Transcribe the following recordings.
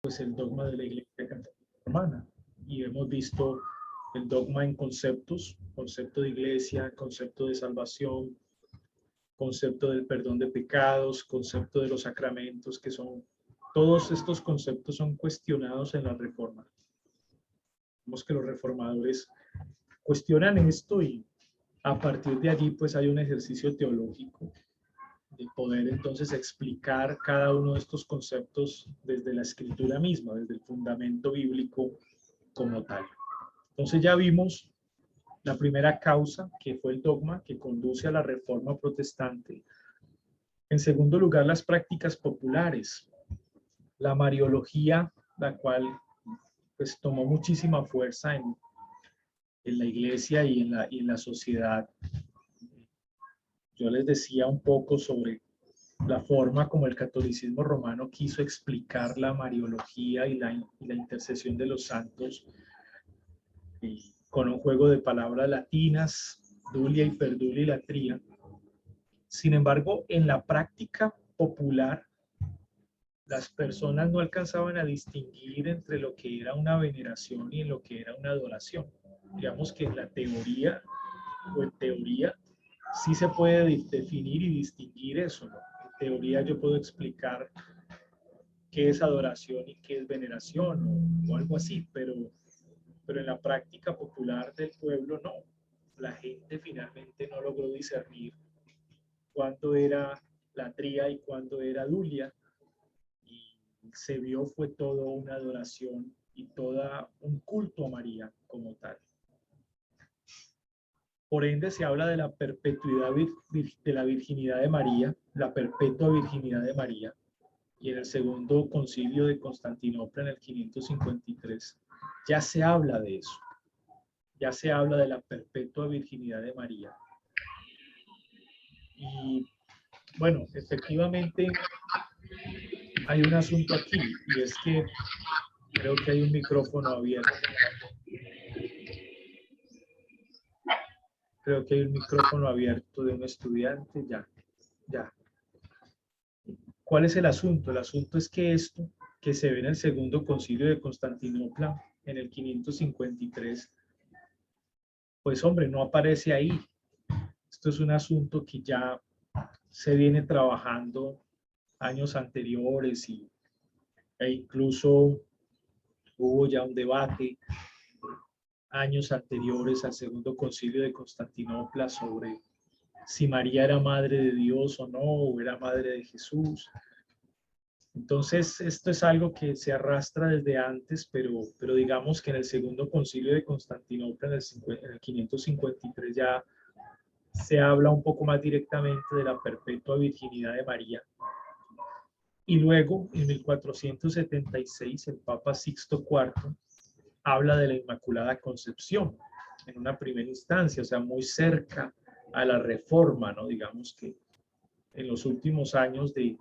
pues el dogma de la Iglesia Católica Romana y hemos visto el dogma en conceptos, concepto de iglesia, concepto de salvación, concepto del perdón de pecados, concepto de los sacramentos, que son, todos estos conceptos son cuestionados en la Reforma. Vemos que los reformadores cuestionan esto y a partir de allí pues hay un ejercicio teológico de poder entonces explicar cada uno de estos conceptos desde la escritura misma, desde el fundamento bíblico como tal. Entonces ya vimos la primera causa, que fue el dogma que conduce a la reforma protestante. En segundo lugar, las prácticas populares, la mariología, la cual pues tomó muchísima fuerza en la iglesia y en la sociedad. Yo les decía un poco sobre la forma como el catolicismo romano quiso explicar la mariología y la intercesión de los santos con un juego de palabras latinas, dulia, hiperdulia y latría. Sin embargo, en la práctica popular, las personas no alcanzaban a distinguir entre lo que era una veneración y lo que era una adoración. Digamos que en la teoría, o en teoría, sí se puede definir y distinguir eso, ¿no? En teoría yo puedo explicar qué es adoración y qué es veneración o algo así, pero en la práctica popular del pueblo no. La gente finalmente no logró discernir cuándo era latría y cuándo era dulia, y se vio fue todo una adoración y todo un culto a María como tal. Por ende se habla de la perpetuidad de la virginidad de María, la perpetua virginidad de María, y en el segundo concilio de Constantinopla en el 553 ya se habla de eso, ya se habla de la perpetua virginidad de María. Y bueno, efectivamente hay un asunto aquí y es que creo que hay un micrófono abierto. Creo que hay un micrófono abierto de un estudiante. Ya. ¿Cuál es el asunto? El asunto es que esto que se ve en el segundo concilio de Constantinopla en el 553, pues hombre, no aparece ahí. Esto es un asunto que ya se viene trabajando años anteriores e incluso hubo ya un debate años anteriores al segundo concilio de Constantinopla sobre si María era madre de Dios o no, o era madre de Jesús. Entonces, esto es algo que se arrastra desde antes, pero digamos que en el segundo concilio de Constantinopla, en el 553, ya se habla un poco más directamente de la perpetua virginidad de María. Y luego, en 1476, el Papa Sixto IV habla de la Inmaculada Concepción en una primera instancia, o sea, muy cerca a la reforma, ¿no? Digamos que en los últimos años del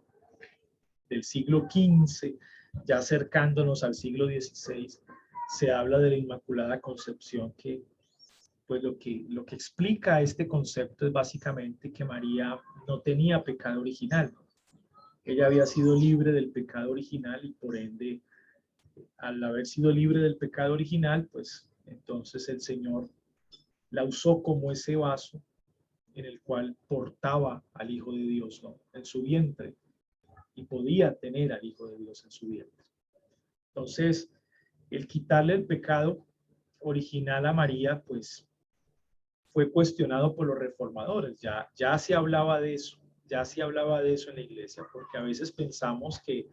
siglo XV, ya acercándonos al siglo XVI, se habla de la Inmaculada Concepción, que pues lo que explica este concepto es básicamente que María no tenía pecado original. Ella había sido libre del pecado original y por ende, al haber sido libre del pecado original, pues entonces el Señor la usó como ese vaso en el cual portaba al Hijo de Dios, ¿no? En su vientre, y podía tener al Hijo de Dios en su vientre. Entonces, el quitarle el pecado original a María, pues fue cuestionado por los reformadores. Ya se hablaba de eso, ya se hablaba de eso en la iglesia, porque a veces pensamos que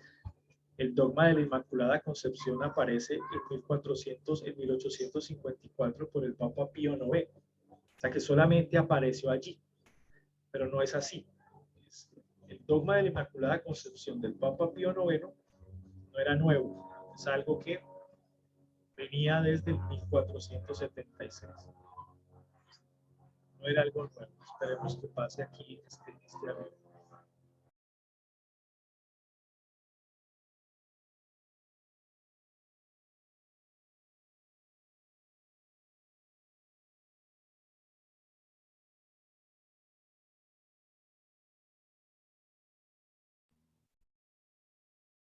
el dogma de la Inmaculada Concepción aparece en 1854 por el Papa Pío IX. O sea que solamente apareció allí, pero no es así. El dogma de la Inmaculada Concepción del Papa Pío IX no era nuevo, es algo que venía desde el 1476. No era algo nuevo. Esperemos que pase aquí este avión.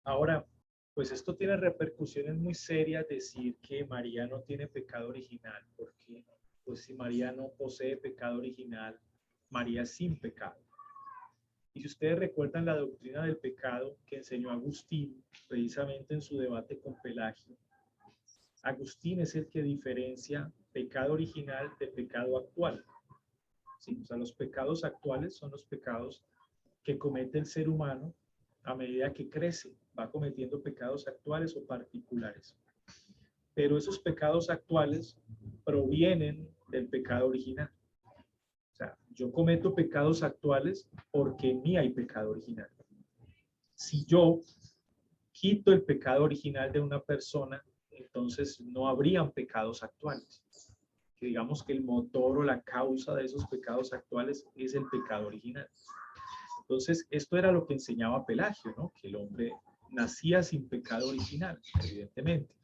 Ahora, Pues esto tiene repercusiones muy serias decir que María no tiene pecado original, porque pues si María no posee pecado original, María es sin pecado. Y si ustedes recuerdan la doctrina del pecado que enseñó Agustín, precisamente en su debate con Pelagio, Agustín es el que diferencia pecado original de pecado actual. ¿Sí? O sea, los pecados actuales son los pecados que comete el ser humano a medida que crece, va cometiendo pecados actuales o particulares. Pero esos pecados actuales provienen del pecado original. O sea, yo cometo pecados actuales porque en mí hay pecado original. Si yo quito el pecado original de una persona, entonces no habrían pecados actuales. Que digamos que el motor o la causa de esos pecados actuales es el pecado original. Entonces, esto era lo que enseñaba Pelagio, ¿no? Que el hombre nacía sin pecado original, evidentemente.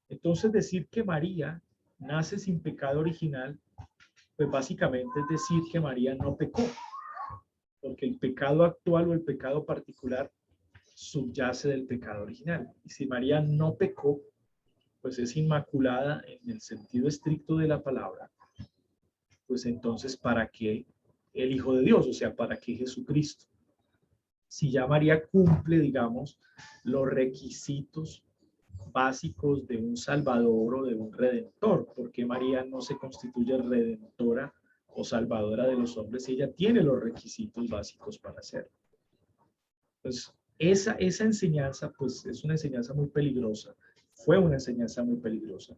Entonces, decir que María nace sin pecado original, pues básicamente es decir que María no pecó, porque el pecado actual o el pecado particular subyace del pecado original. Y si María no pecó, pues es inmaculada en el sentido estricto de la palabra, pues entonces, ¿para qué el Hijo de Dios? O sea, ¿para qué Jesucristo? Si ya María cumple, digamos, los requisitos básicos de un Salvador o de un Redentor, porque María no se constituye redentora o salvadora de los hombres, ella tiene los requisitos básicos para hacerlo. Pues esa enseñanza, pues es una enseñanza muy peligrosa, fue una enseñanza muy peligrosa,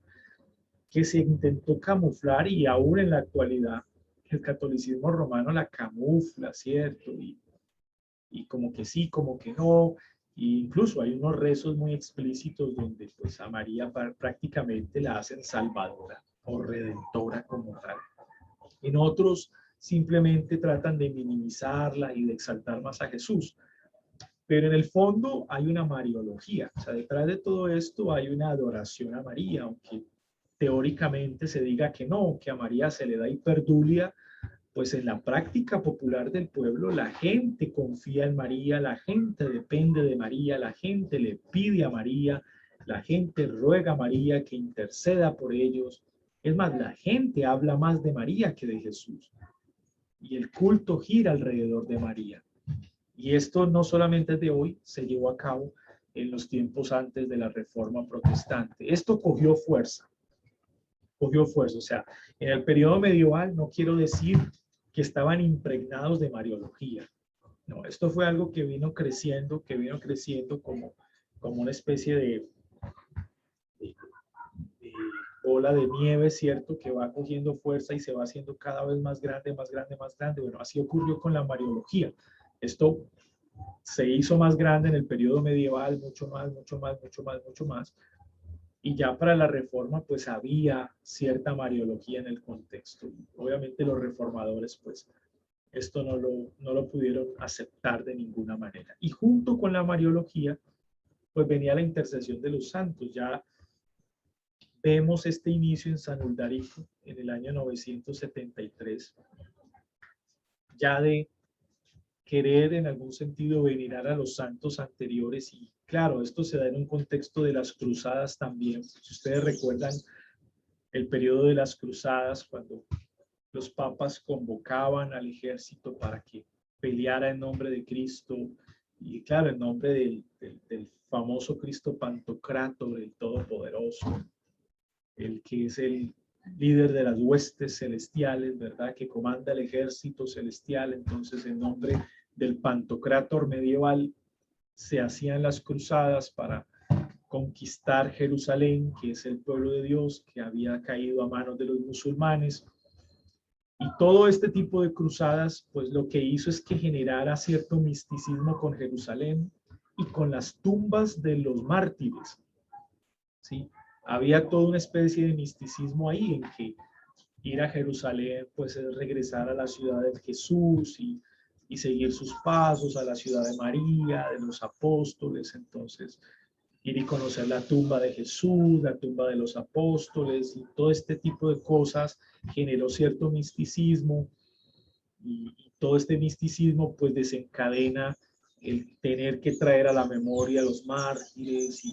que se intentó camuflar y aún en la actualidad el catolicismo romano la camufla, ¿cierto? Y como que sí, como que no, e incluso hay unos rezos muy explícitos donde pues a María prácticamente la hacen salvadora o redentora como tal. En otros simplemente tratan de minimizarla y de exaltar más a Jesús. Pero en el fondo hay una mariología, o sea, detrás de todo esto hay una adoración a María, aunque teóricamente se diga que no, que a María se le da hiperdulia, pues en la práctica popular del pueblo la gente confía en María, la gente depende de María, la gente le pide a María, la gente ruega a María que interceda por ellos. Es más, la gente habla más de María que de Jesús. Y el culto gira alrededor de María. Y esto no solamente es de hoy, se llevó a cabo en los tiempos antes de la Reforma Protestante. Esto cogió fuerza. O sea, en el periodo medieval no quiero decir que estaban impregnados de mariología. No, esto fue algo que vino creciendo como una especie de bola de nieve, ¿cierto? Que va cogiendo fuerza y se va haciendo cada vez más grande, más grande, más grande. Bueno, así ocurrió con la mariología. Esto se hizo más grande en el periodo medieval, mucho más, mucho más, mucho más, mucho más. Y ya para la reforma, pues había cierta mariología en el contexto. Obviamente los reformadores, pues esto no lo pudieron aceptar de ninguna manera. Y junto con la mariología, pues venía la intercesión de los santos. Ya vemos este inicio en San Uldarico en el año 973, ya de querer en algún sentido venerar a los santos anteriores. Y claro, esto se da en un contexto de las cruzadas también. Si ustedes recuerdan el periodo de las cruzadas, cuando los papas convocaban al ejército para que peleara en nombre de Cristo, y claro, en nombre del famoso Cristo Pantocrátor, el Todopoderoso, el que es el líder de las huestes celestiales, ¿verdad? Que comanda el ejército celestial. Entonces, en nombre del Pantocrátor medieval, se hacían las cruzadas para conquistar Jerusalén, que es el pueblo de Dios, que había caído a manos de los musulmanes. Y todo este tipo de cruzadas, pues lo que hizo es que generara cierto misticismo con Jerusalén y con las tumbas de los mártires, ¿sí? Había toda una especie de misticismo ahí en que ir a Jerusalén, pues es regresar a la ciudad de Jesús y seguir sus pasos, a la ciudad de María, de los apóstoles. Entonces, ir y conocer la tumba de Jesús, la tumba de los apóstoles, y todo este tipo de cosas generó cierto misticismo, y todo este misticismo pues desencadena el tener que traer a la memoria a los mártires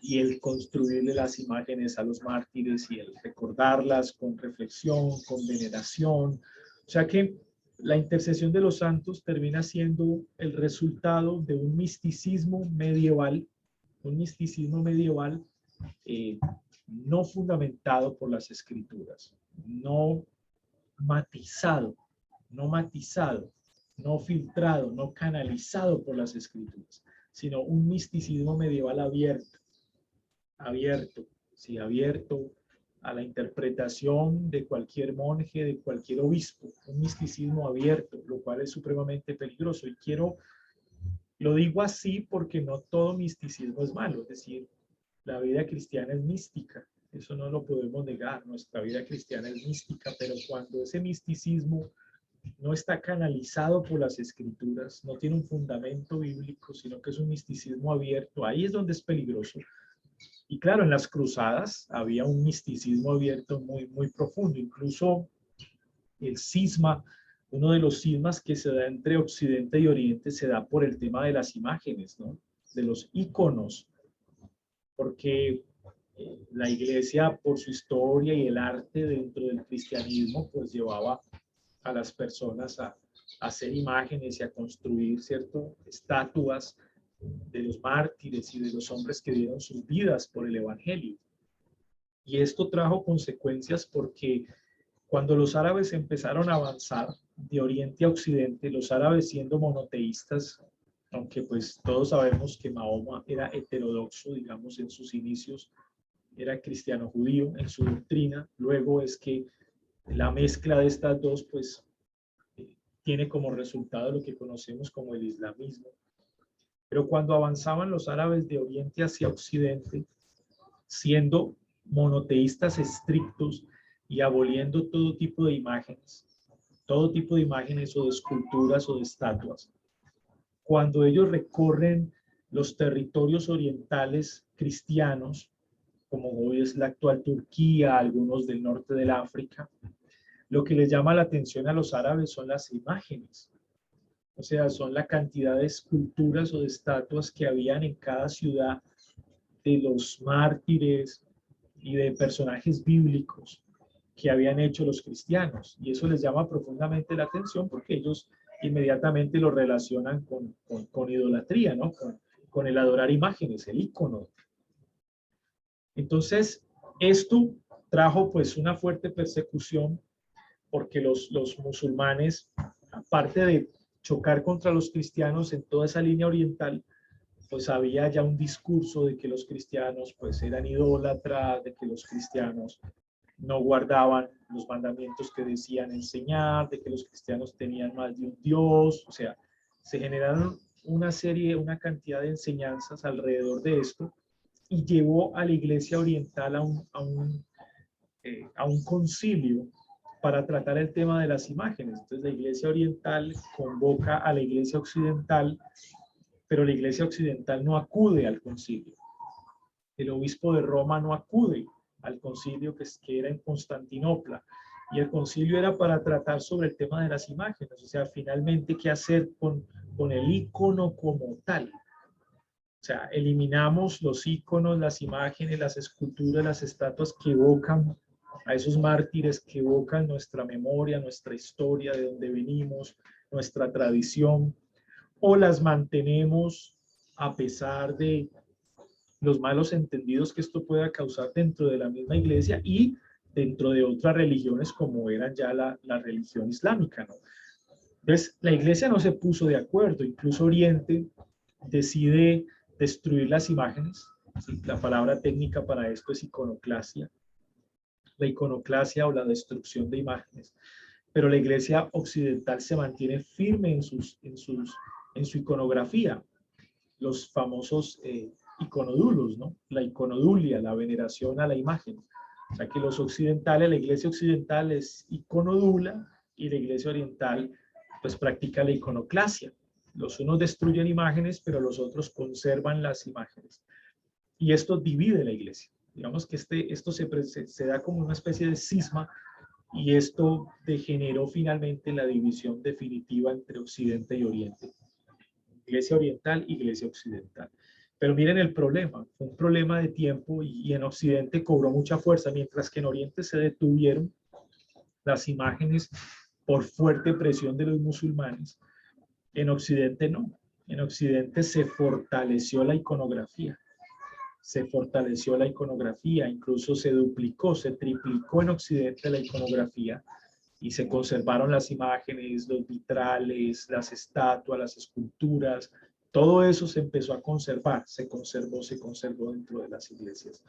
y el construirle las imágenes a los mártires y el recordarlas con reflexión, con veneración. O sea que la intercesión de los santos termina siendo el resultado de un misticismo medieval eh, no fundamentado por las escrituras, no matizado, no filtrado, no canalizado por las escrituras, sino un misticismo medieval abierto a la interpretación de cualquier monje, de cualquier obispo, un misticismo abierto, lo cual es supremamente peligroso. Y lo digo así porque no todo misticismo es malo, es decir, la vida cristiana es mística, eso no lo podemos negar, nuestra vida cristiana es mística, pero cuando ese misticismo no está canalizado por las escrituras, no tiene un fundamento bíblico, sino que es un misticismo abierto, ahí es donde es peligroso. Y claro, en las cruzadas había un misticismo abierto muy profundo, incluso el cisma, uno de los cismas que se da entre Occidente y Oriente se da por el tema de las imágenes, ¿no? De los íconos, porque la iglesia, por su historia y el arte dentro del cristianismo, pues llevaba a las personas a hacer imágenes y a construir, ¿cierto?, estatuas de los mártires y de los hombres que dieron sus vidas por el evangelio. Y esto trajo consecuencias porque cuando los árabes empezaron a avanzar de oriente a occidente, los árabes siendo monoteístas, aunque pues todos sabemos que Mahoma era heterodoxo, digamos, en sus inicios era cristiano judío en su doctrina, luego es que la mezcla de estas dos pues tiene como resultado lo que conocemos como el islamismo. Pero cuando avanzaban los árabes de oriente hacia occidente, siendo monoteístas estrictos y aboliendo todo tipo de imágenes o de esculturas o de estatuas, cuando ellos recorren los territorios orientales cristianos, como hoy es la actual Turquía, algunos del norte del África, lo que les llama la atención a los árabes son las imágenes. O sea, son la cantidad de esculturas o de estatuas que habían en cada ciudad de los mártires y de personajes bíblicos que habían hecho los cristianos. Y eso les llama profundamente la atención porque ellos inmediatamente lo relacionan con idolatría, ¿no? Con el adorar imágenes, el ícono. Entonces, esto trajo pues una fuerte persecución porque los musulmanes, aparte de chocar contra los cristianos en toda esa línea oriental, pues había ya un discurso de que los cristianos pues eran idólatras, de que los cristianos no guardaban los mandamientos que decían enseñar, de que los cristianos tenían más de un Dios, o sea, se generaron una cantidad de enseñanzas alrededor de esto y llevó a la iglesia oriental a un concilio para tratar el tema de las imágenes. Entonces la iglesia oriental convoca a la iglesia occidental, pero la iglesia occidental no acude al concilio. El obispo de Roma no acude al concilio que era en Constantinopla. Y el concilio era para tratar sobre el tema de las imágenes, o sea, finalmente qué hacer con el ícono como tal. O sea, eliminamos los íconos, las imágenes, las esculturas, las estatuas que evocan a esos mártires, que evocan nuestra memoria, nuestra historia, de dónde venimos, nuestra tradición, o las mantenemos a pesar de los malos entendidos que esto pueda causar dentro de la misma iglesia y dentro de otras religiones como eran ya la religión islámica, ¿no? Entonces, la iglesia no se puso de acuerdo, incluso Oriente decide destruir las imágenes. ¿Sí? La palabra técnica para esto es iconoclasia. La iconoclasia o la destrucción de imágenes. Pero la iglesia occidental se mantiene firme en su iconografía. Los famosos iconodulos, ¿no? La iconodulia, la veneración a la imagen. O sea que los occidentales, la iglesia occidental es iconodula y la iglesia oriental pues practica la iconoclasia. Los unos destruyen imágenes, pero los otros conservan las imágenes. Y esto divide la iglesia. Digamos que esto se da como una especie de cisma y esto degeneró finalmente la división definitiva entre Occidente y Oriente. Iglesia oriental, iglesia occidental. Pero miren el problema, fue un problema de tiempo y en Occidente cobró mucha fuerza, mientras que en Oriente se detuvieron las imágenes por fuerte presión de los musulmanes. En Occidente no, en Occidente se fortaleció la iconografía. Se fortaleció la iconografía, incluso se duplicó, se triplicó en Occidente la iconografía y se conservaron las imágenes, los vitrales, las estatuas, las esculturas, todo eso se empezó a conservar, se conservó dentro de las iglesias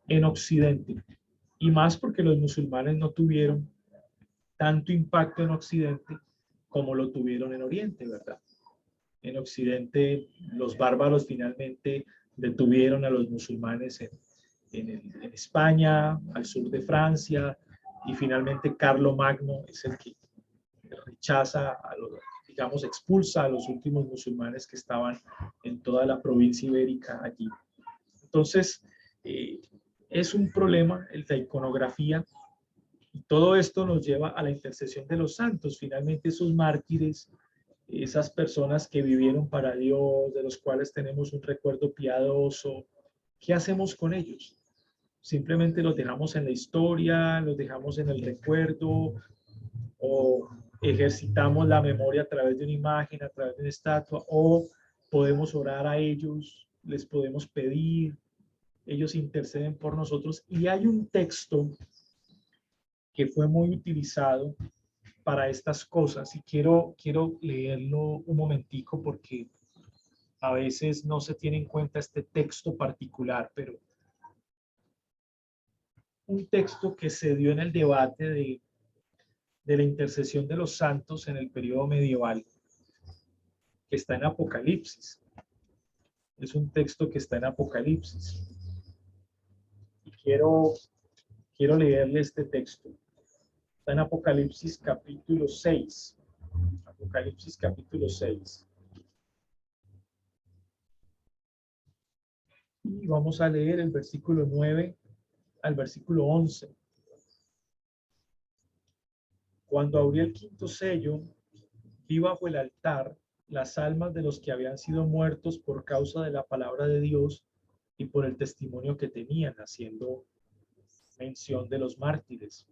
en Occidente. Y más porque los musulmanes no tuvieron tanto impacto en Occidente como lo tuvieron en Oriente, ¿verdad? En Occidente los bárbaros finalmente detuvieron a los musulmanes en España, al sur de Francia, y finalmente Carlomagno es el que rechaza, a los, digamos, expulsa a los últimos musulmanes que estaban en toda la provincia ibérica allí. Entonces, es un problema la iconografía, y todo esto nos lleva a la intercesión de los santos. Finalmente, esos mártires, esas personas que vivieron para Dios, de los cuales tenemos un recuerdo piadoso, ¿qué hacemos con ellos? Simplemente los dejamos en la historia, los dejamos en el recuerdo, o ejercitamos la memoria a través de una imagen, a través de una estatua, o podemos orar a ellos, les podemos pedir, ellos interceden por nosotros. Y hay un texto que fue muy utilizado para estas cosas y quiero leerlo un momentico porque a veces no se tiene en cuenta este texto particular, pero un texto que se dio en el debate de la intercesión de los santos en el periodo medieval, que está en Apocalipsis. Es un texto que está en Apocalipsis. Y quiero leerle este texto. Está en Apocalipsis capítulo 6. Apocalipsis capítulo 6. Y vamos a leer el versículo 9 al versículo 11. Cuando abrió el quinto sello, vi bajo el altar las almas de los que habían sido muertos por causa de la palabra de Dios y por el testimonio que tenían, haciendo mención de los mártires.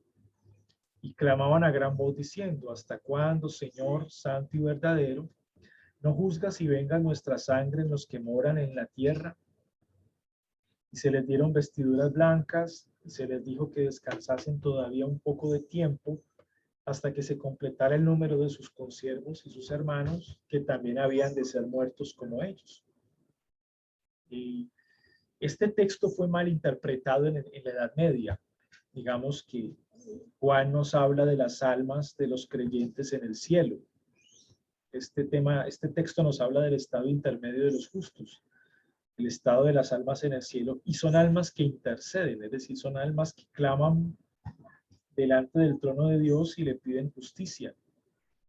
Y clamaban a gran voz diciendo: ¿hasta cuándo, Señor, santo y verdadero, no juzgas y venga nuestra sangre en los que moran en la tierra? Y se les dieron vestiduras blancas, y se les dijo que descansasen todavía un poco de tiempo, hasta que se completara el número de sus consiervos y sus hermanos, que también habían de ser muertos como ellos. Y este texto fue mal interpretado en la Edad Media. Digamos que Juan nos habla de las almas de los creyentes en el cielo. Este texto nos habla del estado intermedio de los justos, el estado de las almas en el cielo, y son almas que interceden, es decir, son almas que claman delante del trono de Dios y le piden justicia,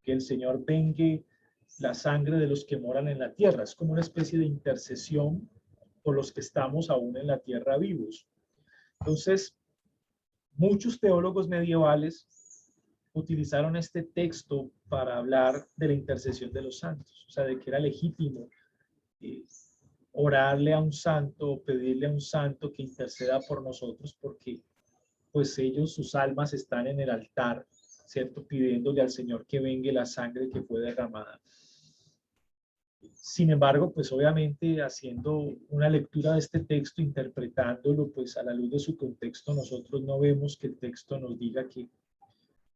que el Señor vengue la sangre de los que moran en la tierra. Es como una especie de intercesión por los que estamos aún en la tierra vivos. Entonces, muchos teólogos medievales utilizaron este texto para hablar de la intercesión de los santos, o sea, de que era legítimo orarle a un santo o pedirle a un santo que interceda por nosotros, porque pues ellos, sus almas están en el altar, ¿cierto? Pidiéndole al Señor que vengue la sangre que fue derramada. Sin embargo, pues obviamente haciendo una lectura de este texto, interpretándolo pues a la luz de su contexto, nosotros no vemos que el texto nos diga que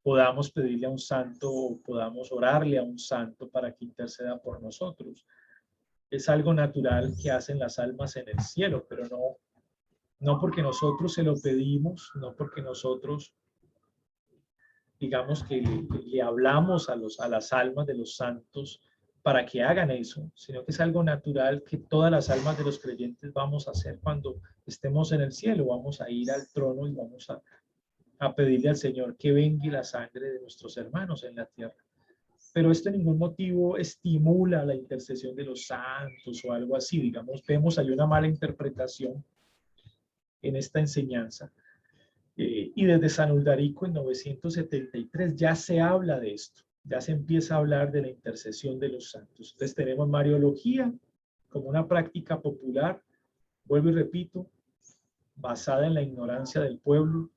podamos pedirle a un santo o podamos orarle a un santo para que interceda por nosotros. Es algo natural que hacen las almas en el cielo, pero no porque nosotros se lo pedimos, no porque nosotros digamos que le hablamos a las almas de los santos para que hagan eso, sino que es algo natural que todas las almas de los creyentes vamos a hacer cuando estemos en el cielo. Vamos a ir al trono y vamos a pedirle al Señor que vengue la sangre de nuestros hermanos en la tierra. Pero esto en ningún motivo estimula la intercesión de los santos o algo así. Digamos, vemos hay una mala interpretación en esta enseñanza. Y desde San Uldarico en 973 ya se habla de esto. ya se empieza a hablar de la intercesión de los santos. Entonces tenemos Mariología como una práctica popular, vuelvo y repito, basada en la ignorancia del pueblo,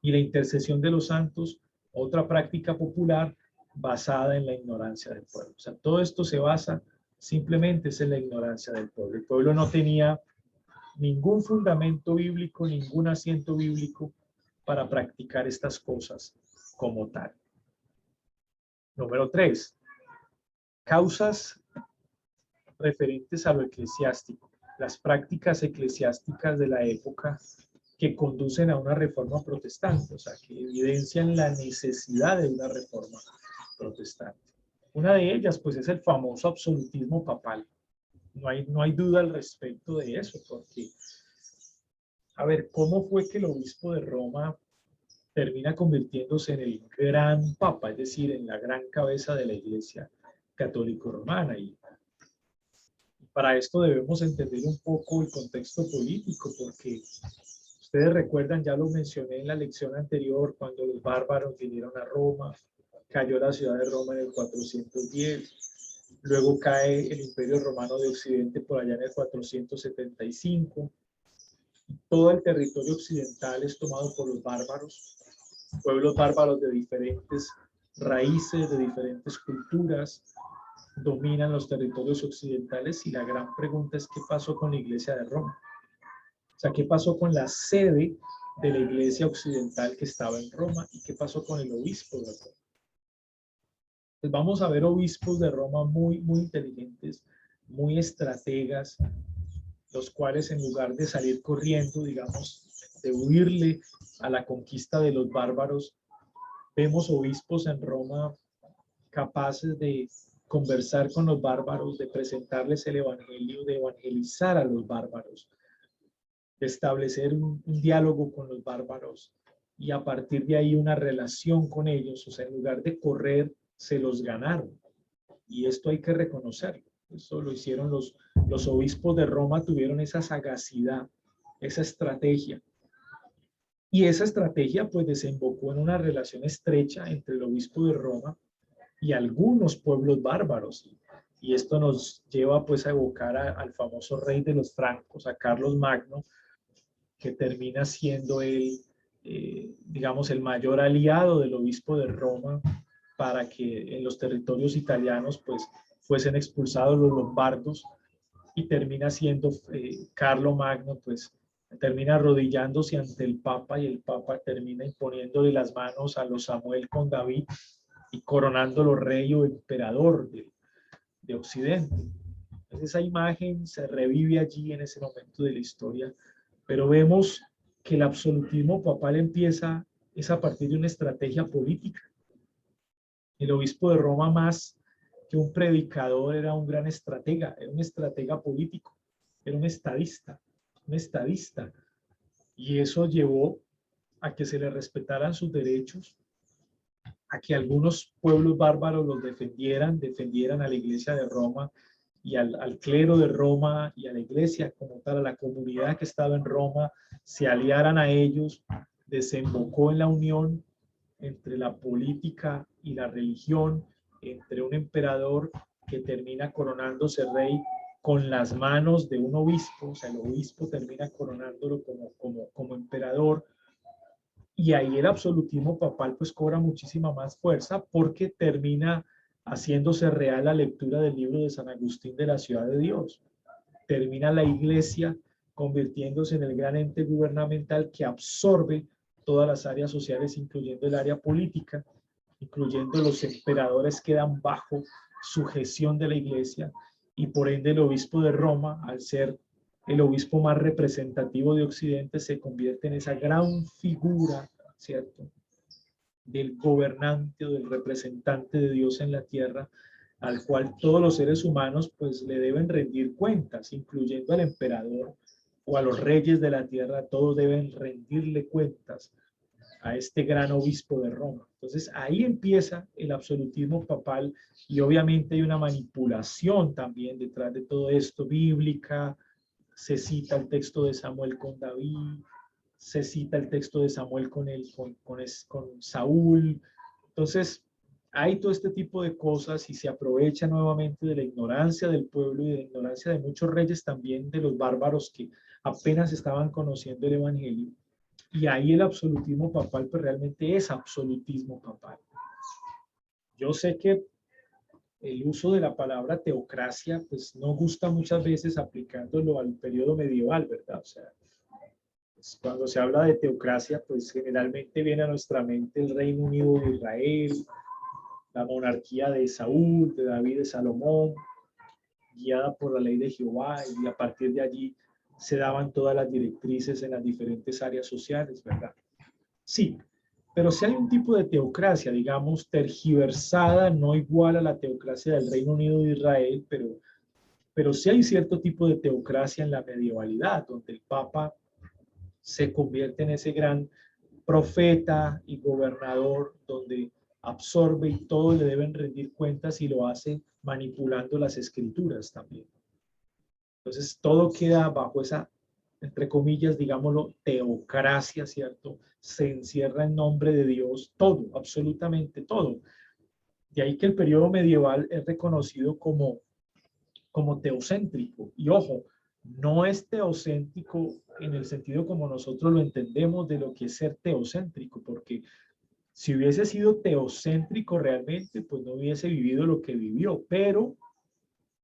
y la intercesión de los santos, otra práctica popular basada en la ignorancia del pueblo. O sea, todo esto se basa simplemente en la ignorancia del pueblo. El pueblo no tenía ningún fundamento bíblico, ningún asiento bíblico para practicar estas cosas como tal. Número 3. Causas referentes a lo eclesiástico. Las prácticas eclesiásticas de la época que conducen a una reforma protestante, o sea, que evidencian la necesidad de una reforma protestante. Una de ellas, pues, es el famoso absolutismo papal. No hay duda al respecto de eso, porque, a ver, ¿cómo fue que el obispo de Roma termina convirtiéndose en el gran papa, es decir, en la gran cabeza de la Iglesia católico-romana? Y para esto debemos entender un poco el contexto político, porque ustedes recuerdan, ya lo mencioné en la lección anterior, cuando los bárbaros vinieron a Roma, cayó la ciudad de Roma en el 410, luego cae el Imperio Romano de Occidente por allá en el 475, todo el territorio occidental es tomado por los bárbaros, pueblos bárbaros de diferentes raíces, de diferentes culturas, dominan los territorios occidentales, y la gran pregunta es ¿qué pasó con la Iglesia de Roma? O sea, ¿qué pasó con la sede de la Iglesia occidental que estaba en Roma? ¿Y qué pasó con el obispo de Roma? Pues vamos a ver obispos de Roma muy inteligentes, muy estrategas, los cuales en lugar de salir corriendo, digamos, de huirle a la conquista de los bárbaros, vemos obispos en Roma capaces de conversar con los bárbaros, de presentarles el evangelio, de evangelizar a los bárbaros, de establecer un diálogo con los bárbaros y a partir de ahí una relación con ellos. O sea, en lugar de correr, se los ganaron. Y esto hay que reconocerlo. Eso lo hicieron los obispos de Roma, tuvieron esa sagacidad, esa estrategia. Y esa estrategia pues desembocó en una relación estrecha entre el obispo de Roma y algunos pueblos bárbaros. Y esto nos lleva pues a evocar al famoso rey de los francos, a Carlos Magno, que termina siendo él, digamos, el mayor aliado del obispo de Roma para que en los territorios italianos pues fuesen expulsados los lombardos, y termina siendo Carlo Magno, pues termina arrodillándose ante el Papa, y el Papa termina imponiéndole las manos a los Samuel con David y coronándolo rey o emperador de Occidente. Entonces esa imagen se revive allí en ese momento de la historia, pero vemos que el absolutismo papal empieza es a partir de una estrategia política. El obispo de Roma, más que un predicador, era un gran estratega, era un estratega político, era un estadista, un estadista. Y eso llevó a que se le respetaran sus derechos, a que algunos pueblos bárbaros los defendieran a la Iglesia de Roma y al clero de Roma y a la Iglesia como tal, a la comunidad que estaba en Roma, se aliaran a ellos. Desembocó en la unión entre la política y la religión, entre un emperador que termina coronándose rey con las manos de un obispo, o sea, el obispo termina coronándolo como emperador, y ahí el absolutismo papal pues cobra muchísima más fuerza porque termina haciéndose real la lectura del libro de San Agustín de la Ciudad de Dios. Termina la Iglesia convirtiéndose en el gran ente gubernamental que absorbe todas las áreas sociales, incluyendo el área política, incluyendo los emperadores quedan bajo sujeción de la Iglesia, y por ende el obispo de Roma, al ser el obispo más representativo de Occidente, se convierte en esa gran figura, ¿cierto?, del gobernante o del representante de Dios en la tierra, al cual todos los seres humanos pues le deben rendir cuentas, incluyendo al emperador o a los reyes de la tierra. Todos deben rendirle cuentas a este gran obispo de Roma. Entonces ahí empieza el absolutismo papal, y obviamente hay una manipulación también detrás de todo esto, bíblica. Se cita el texto de Samuel con David, se cita el texto de Samuel con Saúl. Entonces hay todo este tipo de cosas y se aprovecha nuevamente de la ignorancia del pueblo y de la ignorancia de muchos reyes también, de los bárbaros que apenas estaban conociendo el evangelio. Y ahí el absolutismo papal, pues realmente es absolutismo papal. Yo sé que el uso de la palabra teocracia, pues no gusta muchas veces aplicándolo al periodo medieval, ¿verdad? O sea, pues, cuando se habla de teocracia, pues generalmente viene a nuestra mente el Reino Unido de Israel, la monarquía de Saúl, de David, de Salomón, guiada por la ley de Jehová, y a partir de allí se daban todas las directrices en las diferentes áreas sociales, ¿verdad? Sí, pero si hay un tipo de teocracia, digamos, tergiversada, no igual a la teocracia del Reino Unido de Israel, pero sí hay cierto tipo de teocracia en la medievalidad, donde el Papa se convierte en ese gran profeta y gobernador, donde absorbe y todos le deben rendir cuentas y lo hace manipulando las escrituras también. Entonces, todo queda bajo esa, entre comillas, digámoslo, teocracia, ¿cierto? Se encierra en nombre de Dios todo, absolutamente todo. De ahí que el periodo medieval es reconocido como teocéntrico. Y ojo, no es teocéntrico en el sentido como nosotros lo entendemos de lo que es ser teocéntrico, porque si hubiese sido teocéntrico realmente, pues no hubiese vivido lo que vivió, pero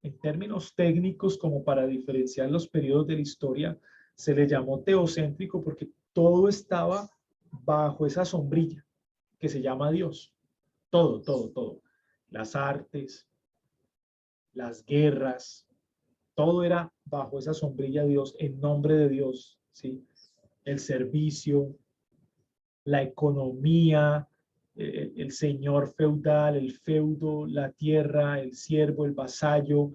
en términos técnicos, como para diferenciar los periodos de la historia, se le llamó teocéntrico porque todo estaba bajo esa sombrilla que se llama Dios. Todo, todo, todo. Las artes, las guerras, todo era bajo esa sombrilla de Dios, en nombre de Dios, ¿sí? El servicio, la economía, el señor feudal, el feudo, la tierra, el siervo, el vasallo,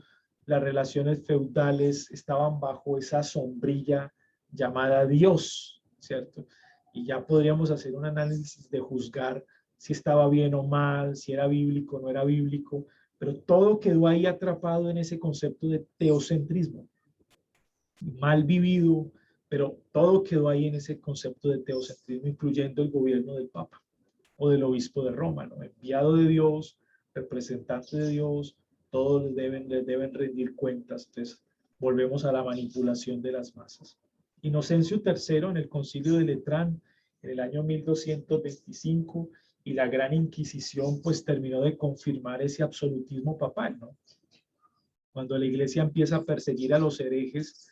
las relaciones feudales estaban bajo esa sombrilla llamada Dios, ¿cierto? Y ya podríamos hacer un análisis de juzgar si estaba bien o mal, si era bíblico o no era bíblico, pero todo quedó ahí atrapado en ese concepto de teocentrismo, mal vivido, pero todo quedó ahí en ese concepto de teocentrismo, incluyendo el gobierno del Papa o del obispo de Roma, ¿no? Enviado de Dios, representante de Dios, todos les deben rendir cuentas. Entonces, volvemos a la manipulación de las masas. Inocencio III en el concilio de Letrán en el año 1225 y la Gran Inquisición pues terminó de confirmar ese absolutismo papal, ¿no? Cuando la iglesia empieza a perseguir a los herejes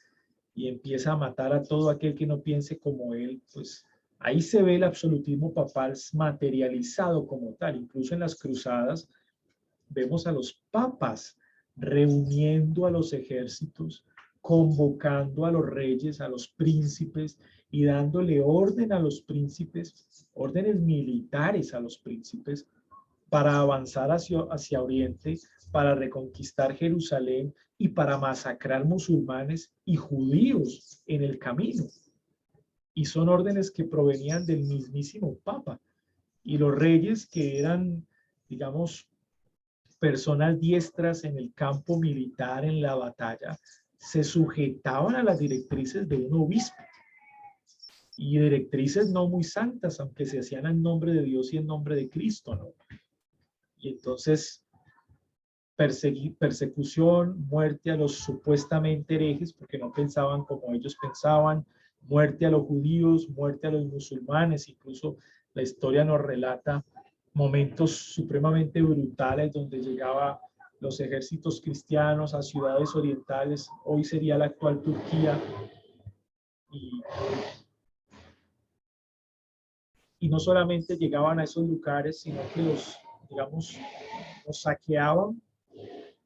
y empieza a matar a todo aquel que no piense como él, pues ahí se ve el absolutismo papal materializado como tal. Incluso en las cruzadas vemos a los papas reuniendo a los ejércitos, convocando a los reyes, a los príncipes y dándole orden a los príncipes, órdenes militares a los príncipes para avanzar hacia Oriente, para reconquistar Jerusalén y para masacrar musulmanes y judíos en el camino. Y son órdenes que provenían del mismísimo Papa. Y los reyes que eran, digamos, personas diestras en el campo militar, en la batalla, se sujetaban a las directrices de un obispo. Y directrices no muy santas, aunque se hacían en nombre de Dios y en nombre de Cristo, ¿no? Y entonces persecución, muerte a los supuestamente herejes, porque no pensaban como ellos pensaban, muerte a los judíos, muerte a los musulmanes, incluso la historia nos relata momentos supremamente brutales donde llegaba los ejércitos cristianos a ciudades orientales, hoy sería la actual Turquía, y, y no solamente llegaban a esos lugares, sino que los, digamos, los saqueaban,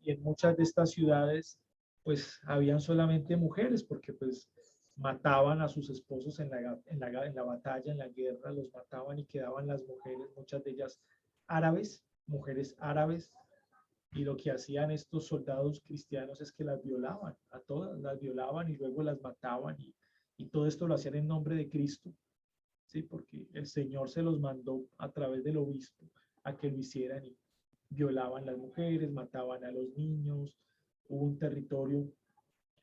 y en muchas de estas ciudades pues habían solamente mujeres porque pues mataban a sus esposos en la batalla, en la guerra, los mataban y quedaban las mujeres, muchas de ellas árabes, mujeres árabes, y lo que hacían estos soldados cristianos es que las violaban, a todas las violaban y luego las mataban, y todo esto lo hacían en nombre de Cristo, ¿sí? Porque el Señor se los mandó a través del obispo a que lo hicieran, y violaban las mujeres, mataban a los niños. Hubo un territorio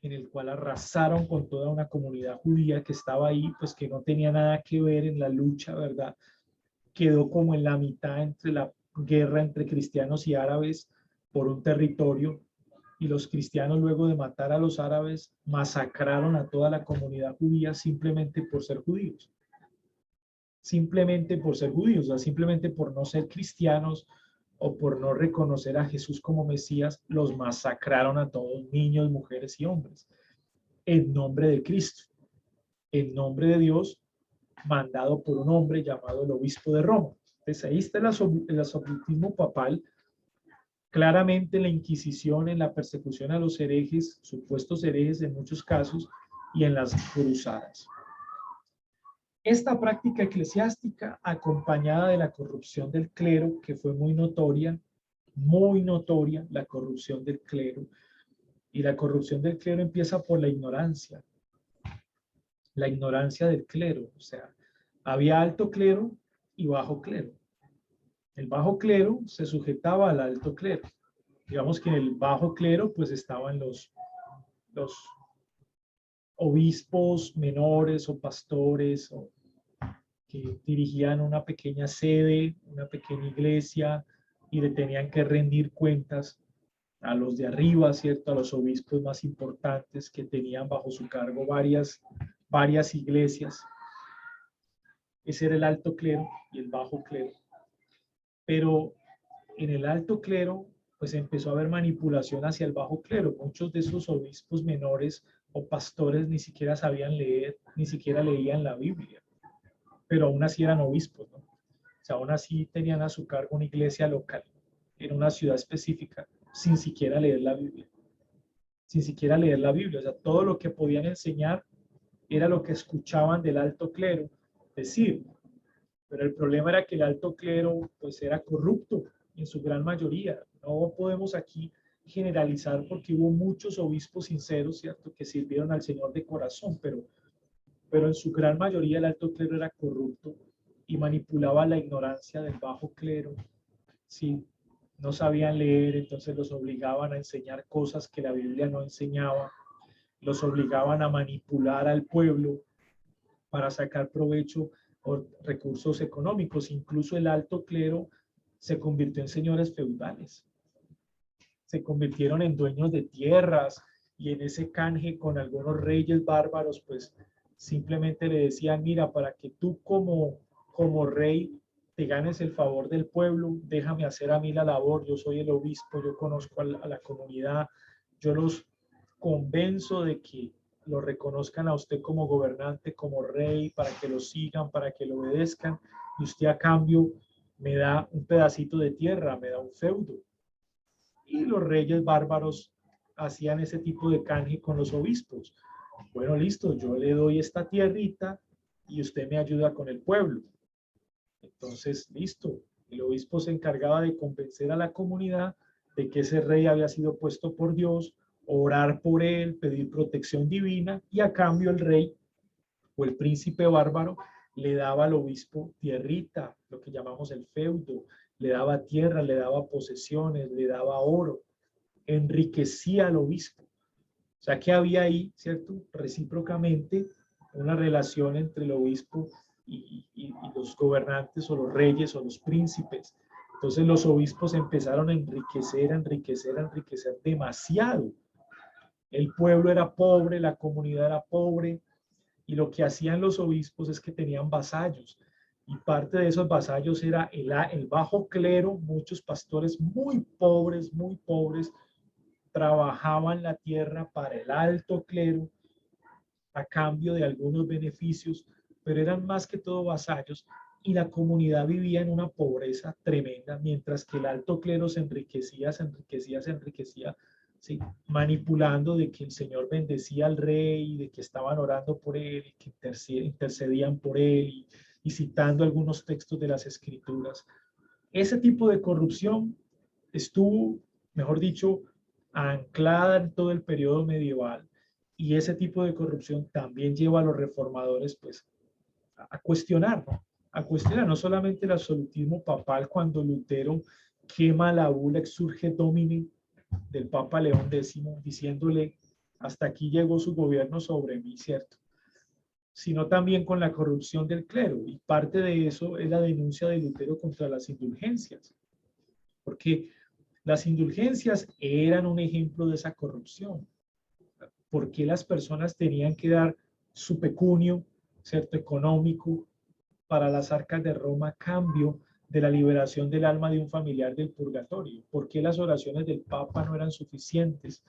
en el cual arrasaron con toda una comunidad judía que estaba ahí, pues que no tenía nada que ver en la lucha, ¿verdad? Quedó como en la mitad entre guerra entre cristianos y árabes por un territorio, y los cristianos, luego de matar a los árabes, masacraron a toda la comunidad judía simplemente por ser judíos. Simplemente por ser judíos, o sea, simplemente por no ser cristianos o por no reconocer a Jesús como Mesías, los masacraron a todos, niños, mujeres y hombres, en nombre de Cristo, en nombre de Dios, mandado por un hombre llamado el obispo de Roma. Entonces ahí está el absolutismo papal, claramente en la Inquisición, en la persecución a los herejes, supuestos herejes en muchos casos, y en las cruzadas. Esta práctica eclesiástica, acompañada de la corrupción del clero, que fue muy notoria la corrupción del clero, y la corrupción del clero empieza por la ignorancia del clero, o sea, había alto clero y bajo clero. El bajo clero se sujetaba al alto clero. Digamos que en el bajo clero pues estaban los obispos menores o pastores o que dirigían una pequeña sede, una pequeña iglesia y le tenían que rendir cuentas a los de arriba, ¿cierto? A los obispos más importantes que tenían bajo su cargo varias iglesias. Ese era el alto clero y el bajo clero. Pero en el alto clero, pues empezó a haber manipulación hacia el bajo clero. Muchos de esos obispos menores o pastores ni siquiera sabían leer, ni siquiera leían la Biblia, pero aún así eran obispos, ¿no? O sea, aún así tenían a su cargo una iglesia local, en una ciudad específica, sin siquiera leer la Biblia. Sin siquiera leer la Biblia. O sea, todo lo que podían enseñar era lo que escuchaban del alto clero decir. Pero el problema era que el alto clero pues era corrupto en su gran mayoría. No podemos aquí generalizar porque hubo muchos obispos sinceros, ¿cierto?, que sirvieron al Señor de corazón, pero en su gran mayoría el alto clero era corrupto y manipulaba la ignorancia del bajo clero. Sí, no sabían leer, entonces los obligaban a enseñar cosas que la Biblia no enseñaba, los obligaban a manipular al pueblo para sacar provecho o recursos económicos. Incluso el alto clero se convirtió en señores feudales, se convirtieron en dueños de tierras y en ese canje con algunos reyes bárbaros, pues simplemente le decían, mira, para que tú como rey te ganes el favor del pueblo, déjame hacer a mí la labor, yo soy el obispo, yo conozco a la comunidad, yo los convenzo de que lo reconozcan a usted como gobernante, como rey, para que lo sigan, para que lo obedezcan, y usted a cambio me da un pedacito de tierra, me da un feudo. Y los reyes bárbaros hacían ese tipo de canje con los obispos. Bueno, listo, yo le doy esta tierrita y usted me ayuda con el pueblo. Entonces, listo, el obispo se encargaba de convencer a la comunidad de que ese rey había sido puesto por Dios, orar por él, pedir protección divina, y a cambio el rey o el príncipe bárbaro le daba al obispo tierrita, lo que llamamos el feudo, le daba tierra, le daba posesiones, le daba oro, enriquecía al obispo. O sea que había ahí, ¿cierto? Recíprocamente una relación entre el obispo y los gobernantes o los reyes o los príncipes. Entonces los obispos empezaron a enriquecer demasiado. El pueblo era pobre, la comunidad era pobre, y lo que hacían los obispos es que tenían vasallos, y parte de esos vasallos era el bajo clero. Muchos pastores muy pobres, trabajaban la tierra para el alto clero a cambio de algunos beneficios, pero eran más que todo vasallos, y la comunidad vivía en una pobreza tremenda, mientras que el alto clero se enriquecía, ¿sí?, manipulando de que el Señor bendecía al rey, de que estaban orando por él, y que intercedían por él, y citando algunos textos de las Escrituras. Ese tipo de corrupción estuvo, mejor dicho, anclada en todo el periodo medieval, y ese tipo de corrupción también lleva a los reformadores pues a cuestionar, ¿no? A cuestionar no solamente el absolutismo papal cuando Lutero quema la bula Exsurge Domini del Papa León X, diciéndole, hasta aquí llegó su gobierno sobre mí, ¿cierto?, sino también con la corrupción del clero, y parte de eso es la denuncia de Lutero contra las indulgencias. porque las indulgencias eran un ejemplo de esa corrupción. ¿Por qué las personas tenían que dar su pecunio, cierto, económico para las arcas de Roma a cambio de la liberación del alma de un familiar del purgatorio? ¿Por qué las oraciones del Papa no eran suficientes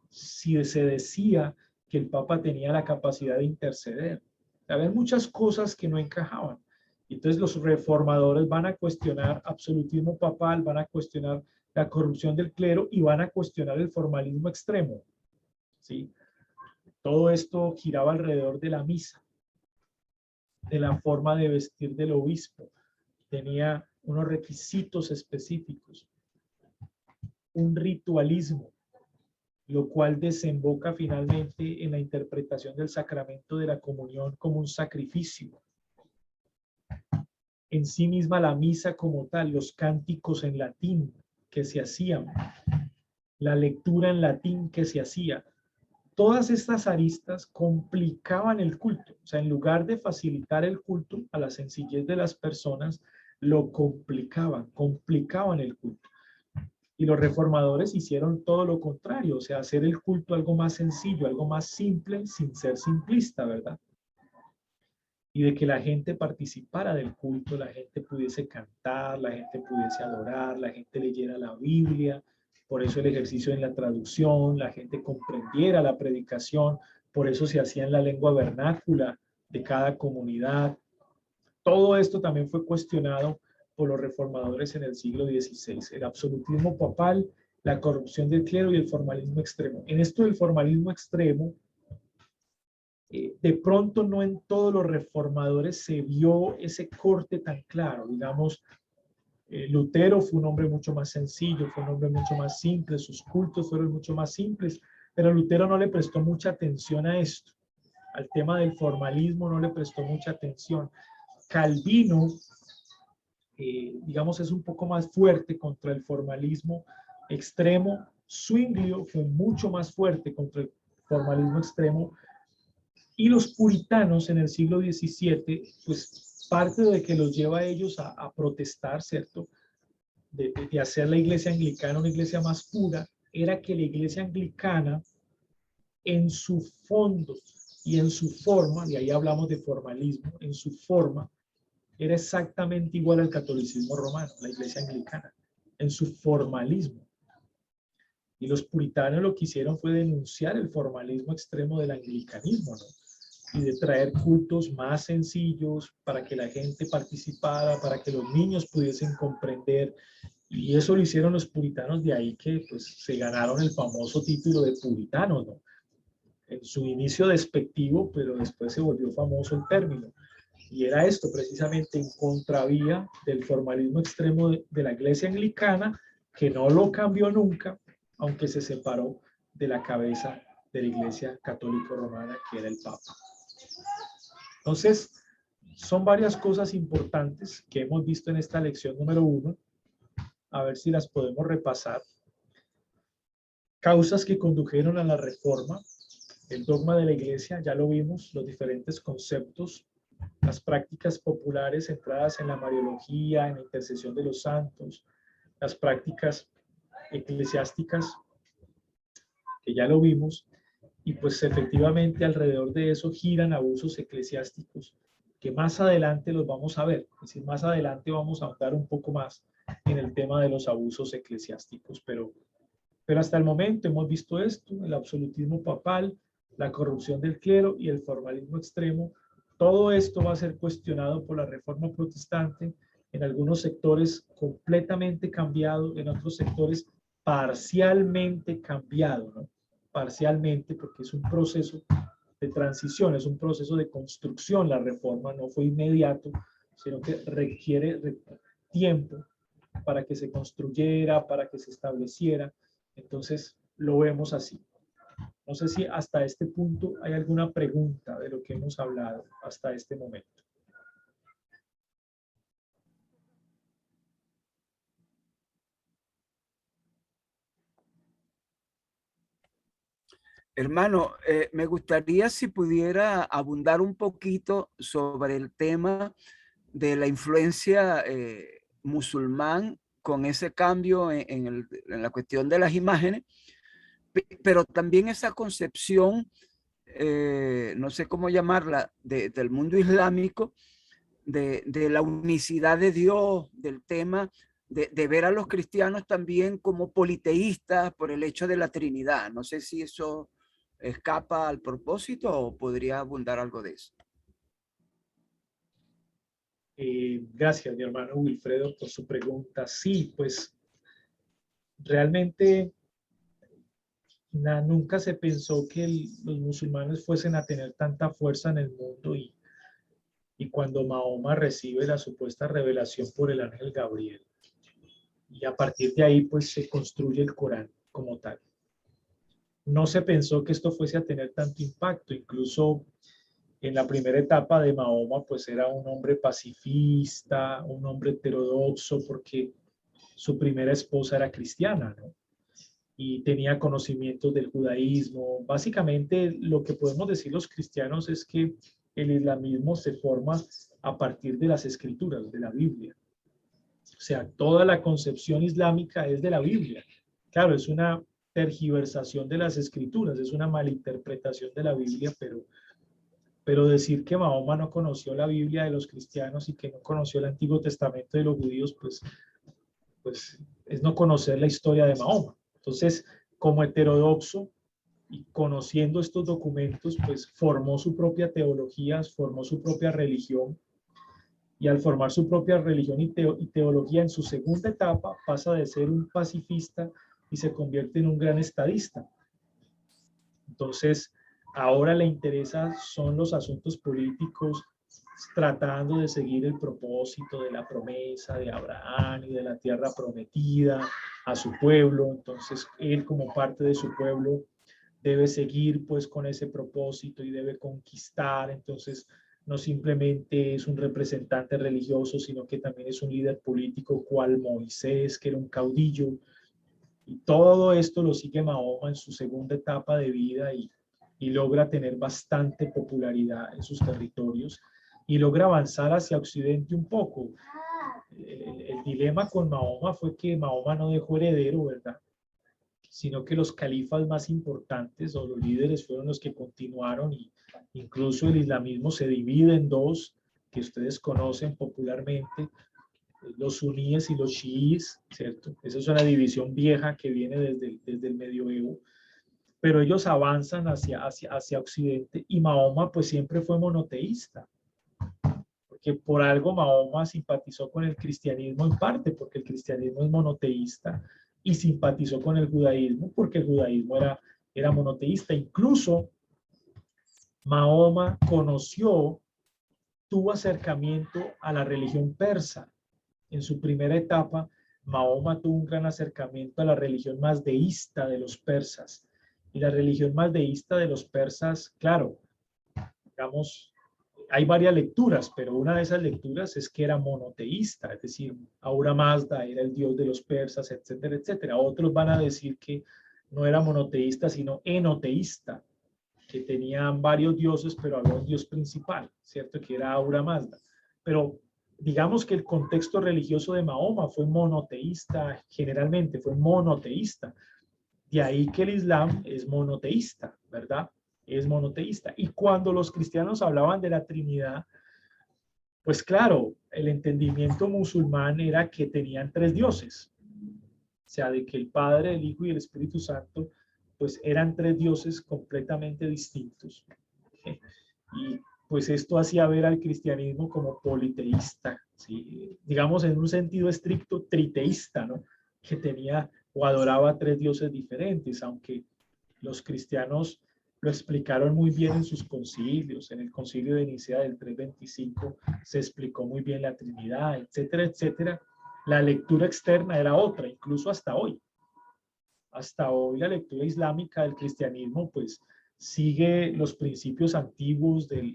si se decía que el Papa tenía la capacidad de interceder? Había muchas cosas que no encajaban. Entonces los reformadores van a cuestionar absolutismo papal, van a cuestionar la corrupción del clero y van a cuestionar el formalismo extremo, ¿sí? Todo esto giraba alrededor de la misa, de la forma de vestir del obispo. Tenía unos requisitos específicos, un ritualismo, lo cual desemboca finalmente en la interpretación del sacramento de la comunión como un sacrificio. En sí misma la misa como tal, los cánticos en latín que se hacían, la lectura en latín que se hacía, todas estas aristas complicaban el culto. O sea, en lugar de facilitar el culto a la sencillez de las personas, lo complicaban el culto. Y los reformadores hicieron todo lo contrario, o sea, hacer el culto algo más sencillo, algo más simple, sin ser simplista, ¿verdad? Y de que la gente participara del culto, la gente pudiese cantar, la gente pudiese adorar, la gente leyera la Biblia, por eso el ejercicio en la traducción, la gente comprendiera la predicación, por eso se hacía en la lengua vernácula de cada comunidad. Todo esto también fue cuestionado por los reformadores en el siglo XVI, el absolutismo papal, la corrupción del clero y el formalismo extremo. En esto del formalismo extremo, de pronto no en todos los reformadores se vio ese corte tan claro. Digamos, Lutero fue un hombre mucho más sencillo, fue un hombre mucho más simple, sus cultos fueron mucho más simples, pero Lutero no le prestó mucha atención a esto. Al tema del formalismo no le prestó mucha atención. Calvino, digamos, es un poco más fuerte contra el formalismo extremo. Zwinglio fue mucho más fuerte contra el formalismo extremo. Y los puritanos en el siglo XVII, pues parte de que los lleva a ellos a protestar, ¿cierto? De hacer la iglesia anglicana una iglesia más pura, era que la iglesia anglicana en su fondo y en su forma, y ahí hablamos de formalismo, en su forma, era exactamente igual al catolicismo romano, la iglesia anglicana, en su formalismo. Y los puritanos lo que hicieron fue denunciar el formalismo extremo del anglicanismo, ¿no? Y de traer cultos más sencillos para que la gente participara, para que los niños pudiesen comprender. Y eso lo hicieron los puritanos, de ahí que pues, se ganaron el famoso título de puritanos, ¿no? En su inicio despectivo, pero después se volvió famoso el término. Y era esto, precisamente en contravía del formalismo extremo de la iglesia anglicana, que no lo cambió nunca, aunque se separó de la cabeza de la iglesia católica romana, que era el Papa. Entonces, son varias cosas importantes que hemos visto en esta lección número 1. A ver si las podemos repasar. Causas que condujeron a la reforma, el dogma de la iglesia, ya lo vimos, los diferentes conceptos, las prácticas populares centradas en la mariología, en la intercesión de los santos, las prácticas eclesiásticas, que ya lo vimos, y pues efectivamente alrededor de eso giran abusos eclesiásticos, que más adelante los vamos a ver, es decir, más adelante vamos a ahondar un poco más en el tema de los abusos eclesiásticos, pero hasta el momento hemos visto esto, el absolutismo papal, la corrupción del clero y el formalismo extremo. Todo esto va a ser cuestionado por la Reforma Protestante, en algunos sectores completamente cambiado, en otros sectores parcialmente cambiado, ¿no? Parcialmente, porque es un proceso de transición, es un proceso de construcción. La reforma no fue inmediato, sino que requiere tiempo para que se construyera, para que se estableciera. Entonces, lo vemos así. No sé si hasta este punto hay alguna pregunta de lo que hemos hablado hasta este momento. Hermano, me gustaría si pudiera abundar un poquito sobre el tema de la influencia musulmán con ese cambio en la cuestión de las imágenes, pero también esa concepción, no sé cómo llamarla, del mundo islámico, de la unicidad de Dios, del tema de ver a los cristianos también como politeístas por el hecho de la Trinidad. No sé si eso escapa al propósito o podría abundar algo de eso. Gracias, mi hermano Wilfredo, por su pregunta. Sí, pues realmente nunca se pensó que los musulmanes fuesen a tener tanta fuerza en el mundo y cuando Mahoma recibe la supuesta revelación por el ángel Gabriel. Y a partir de ahí, pues se construye el Corán como tal. No se pensó que esto fuese a tener tanto impacto, incluso en la primera etapa de Mahoma, pues era un hombre pacifista, un hombre heterodoxo, porque su primera esposa era cristiana, ¿no? Y tenía conocimientos del judaísmo. Básicamente, lo que podemos decir los cristianos es que el islamismo se forma a partir de las escrituras, de la Biblia. O sea, toda la concepción islámica es de la Biblia. Claro, es una tergiversación de las escrituras, es una malinterpretación de la Biblia, pero decir que Mahoma no conoció la Biblia de los cristianos y que no conoció el Antiguo Testamento de los judíos, pues es no conocer la historia de Mahoma. Entonces, como heterodoxo y conociendo estos documentos, pues formó su propia teología, formó su propia religión, y al formar su propia religión y teología en su segunda etapa pasa de ser un pacifista y se convierte en un gran estadista. Entonces, ahora le interesa son los asuntos políticos, tratando de seguir el propósito de la promesa de Abraham y de la tierra prometida a su pueblo. Entonces, él como parte de su pueblo debe seguir pues con ese propósito y debe conquistar. Entonces, no simplemente es un representante religioso, sino que también es un líder político, cual Moisés, que era un caudillo. Y todo esto lo sigue Mahoma en su segunda etapa de vida y logra tener bastante popularidad en sus territorios y logra avanzar hacia Occidente un poco. El dilema con Mahoma fue que Mahoma no dejó heredero, ¿verdad? Sino que los califas más importantes o los líderes fueron los que continuaron y incluso el islamismo se divide en dos, que ustedes conocen popularmente, los suníes y los chiíes, ¿cierto? Esa es una división vieja que viene desde el medioevo, pero ellos avanzan hacia Occidente y Mahoma pues siempre fue monoteísta, porque por algo Mahoma simpatizó con el cristianismo en parte, porque el cristianismo es monoteísta, y simpatizó con el judaísmo, porque el judaísmo era monoteísta. Incluso Mahoma tuvo acercamiento a la religión persa. En su primera etapa, Mahoma tuvo un gran acercamiento a la religión más deísta de los persas. Y la religión más deísta de los persas, claro, digamos, hay varias lecturas, pero una de esas lecturas es que era monoteísta, es decir, Ahura Mazda era el dios de los persas, etcétera, etcétera. Otros van a decir que no era monoteísta, sino enoteísta, que tenían varios dioses, pero había un dios principal, ¿cierto? Que era Ahura Mazda. Pero digamos que el contexto religioso de Mahoma fue monoteísta, generalmente fue monoteísta. De ahí que el Islam es monoteísta, ¿verdad? Es monoteísta. Y cuando los cristianos hablaban de la Trinidad, pues claro, el entendimiento musulmán era que tenían tres dioses. O sea, de que el Padre, el Hijo y el Espíritu Santo, pues eran tres dioses completamente distintos. Y pues esto hacía ver al cristianismo como politeísta, ¿sí? Digamos en un sentido estricto triteísta, ¿no? Que tenía o adoraba a tres dioses diferentes, aunque los cristianos lo explicaron muy bien en sus concilios. En el concilio de Nicea del 325 se explicó muy bien la Trinidad, etcétera, etcétera. La lectura externa era otra, incluso hasta hoy. Hasta hoy la lectura islámica del cristianismo pues sigue los principios antiguos de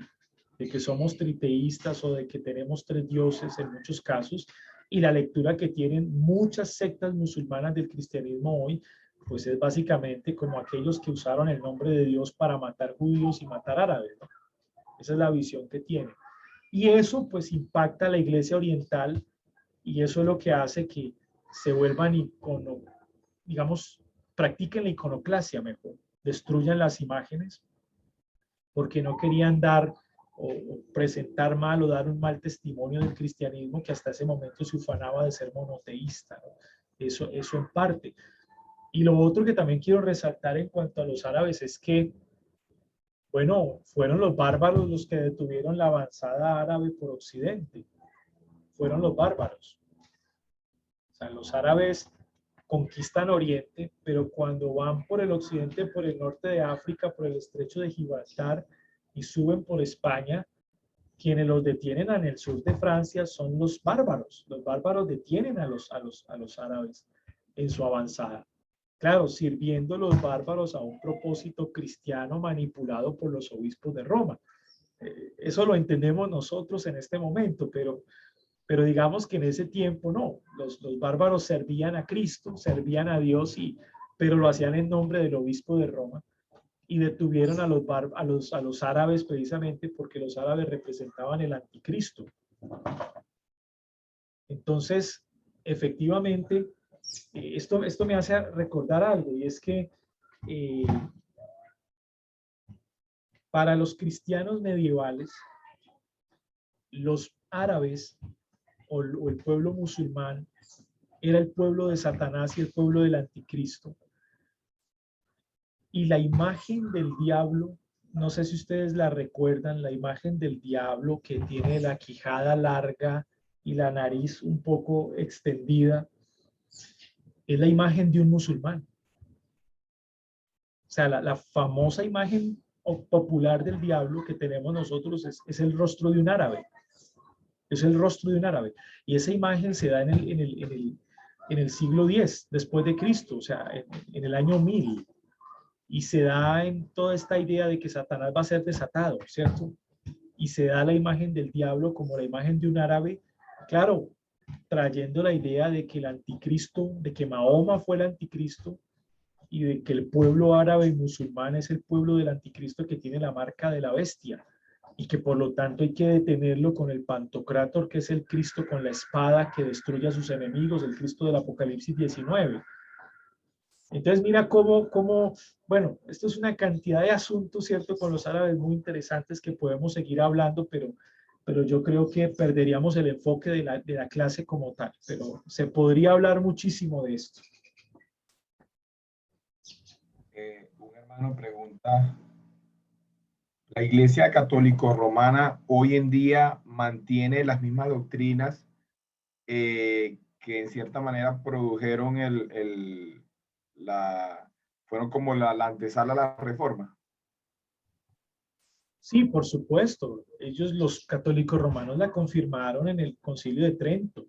que somos triteístas o de que tenemos tres dioses en muchos casos, y la lectura que tienen muchas sectas musulmanas del cristianismo hoy pues es básicamente como aquellos que usaron el nombre de Dios para matar judíos y matar árabes, ¿no? Esa es la visión que tienen. Y eso pues impacta a la iglesia oriental y eso es lo que hace que se vuelvan digamos, practiquen la iconoclasia mejor, destruyan las imágenes, porque no querían dar o presentar mal o dar un mal testimonio del cristianismo que hasta ese momento se ufanaba de ser monoteísta, ¿no? Eso en parte. Y lo otro que también quiero resaltar en cuanto a los árabes es que, bueno, fueron los bárbaros los que detuvieron la avanzada árabe por Occidente. Fueron los bárbaros. O sea, los árabes conquistan Oriente, pero cuando van por el occidente, por el norte de África, por el estrecho de Gibraltar y suben por España, quienes los detienen en el sur de Francia son los bárbaros. Los bárbaros detienen a los árabes en su avanzada. Claro, sirviendo los bárbaros a un propósito cristiano manipulado por los obispos de Roma. Eso lo entendemos nosotros en este momento, pero digamos que en ese tiempo no. Los bárbaros servían a Cristo, servían a Dios, pero lo hacían en nombre del obispo de Roma y detuvieron a los árabes precisamente porque los árabes representaban el anticristo. Entonces, efectivamente, esto me hace recordar algo, y es que eh, para los cristianos medievales, los árabes o el pueblo musulmán era el pueblo de Satanás y el pueblo del anticristo. Y la imagen del diablo, no sé si ustedes la recuerdan, la imagen del diablo que tiene la quijada larga y la nariz un poco extendida, es la imagen de un musulmán. O sea, la famosa imagen popular del diablo que tenemos nosotros es el rostro de un árabe. Es el rostro de un árabe. Y esa imagen se da en el siglo X después de Cristo, o sea, en el año 1000. Y se da en toda esta idea de que Satanás va a ser desatado, ¿cierto? Y se da la imagen del diablo como la imagen de un árabe, claro, trayendo la idea de que el anticristo, de que Mahoma fue el anticristo y de que el pueblo árabe y musulmán es el pueblo del anticristo que tiene la marca de la bestia y que por lo tanto hay que detenerlo con el Pantocrátor, que es el Cristo con la espada que destruye a sus enemigos, el Cristo del Apocalipsis 19. Entonces, mira bueno, esto es una cantidad de asuntos, ¿cierto? Con los árabes muy interesantes que podemos seguir hablando, pero yo creo que perderíamos el enfoque de la clase como tal, pero se podría hablar muchísimo de esto. Un hermano pregunta, ¿la Iglesia Católico Romana hoy en día mantiene las mismas doctrinas que en cierta manera produjeron fueron como la antesala a la reforma? Sí, por supuesto. Ellos, los católicos romanos, la confirmaron en el Concilio de Trento.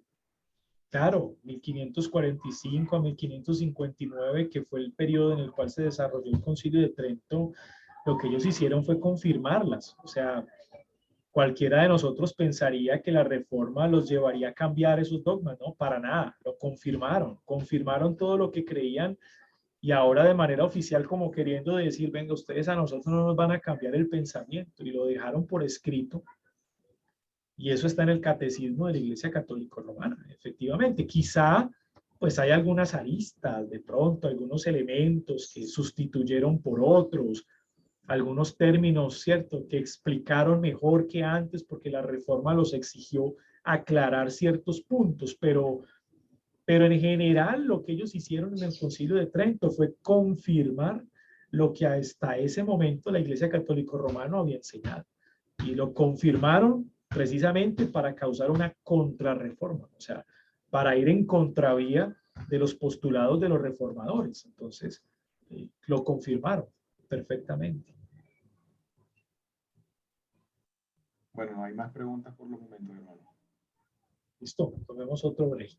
Claro, 1545 a 1559, que fue el periodo en el cual se desarrolló el Concilio de Trento, lo que ellos hicieron fue confirmarlas. O sea, cualquiera de nosotros pensaría que la reforma los llevaría a cambiar esos dogmas, ¿no? Para nada, lo confirmaron todo lo que creían y ahora de manera oficial como queriendo decir, venga, ustedes a nosotros no nos van a cambiar el pensamiento y lo dejaron por escrito. Y eso está en el catecismo de la Iglesia Católica Romana, efectivamente. Quizá pues hay algunas aristas, de pronto, algunos elementos que sustituyeron por otros, algunos términos, ¿cierto?, que explicaron mejor que antes porque la reforma los exigió aclarar ciertos puntos, pero en general lo que ellos hicieron en el Concilio de Trento fue confirmar lo que hasta ese momento la Iglesia Católica Romana había enseñado. Y lo confirmaron precisamente para causar una contrarreforma, o sea, para ir en contravía de los postulados de los reformadores. Entonces, lo confirmaron perfectamente. Bueno, no hay más preguntas por los momentos, hermano. Listo, tomemos otro break.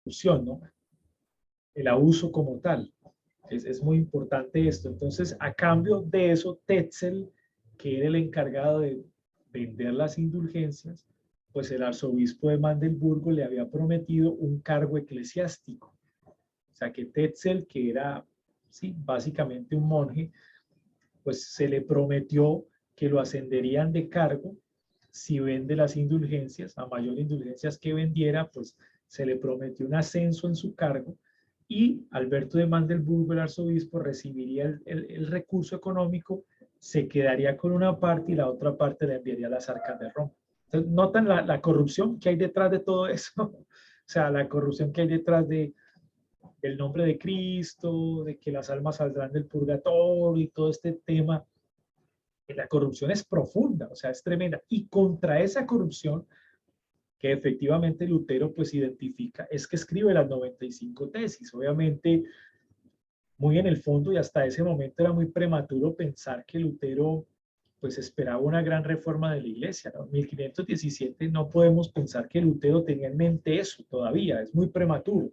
corrupción, ¿no? El abuso como tal. Es muy importante esto. Entonces, a cambio de eso, Tetzel, que era el encargado de vender las indulgencias, pues el arzobispo de Magdeburgo le había prometido un cargo eclesiástico. O sea, que Tetzel, que era, sí, básicamente un monje, pues se le prometió que lo ascenderían de cargo si vende las indulgencias. A mayor indulgencias que vendiera, pues se le prometió un ascenso en su cargo, y Alberto de Magdeburgo, el arzobispo, recibiría el recurso económico, se quedaría con una parte y la otra parte le enviaría a las arcas de Roma. Entonces, ¿notan la corrupción que hay detrás de todo eso? O sea, la corrupción que hay detrás del nombre de Cristo, de que las almas saldrán del purgatorio y todo este tema. La corrupción es profunda, o sea, es tremenda. Y contra esa corrupción que efectivamente Lutero pues identifica, es que escribe las 95 tesis. Obviamente, muy en el fondo, y hasta ese momento era muy prematuro pensar que Lutero pues esperaba una gran reforma de la iglesia, ¿no? En 1517 no podemos pensar que Lutero tenía en mente eso todavía, es muy prematuro.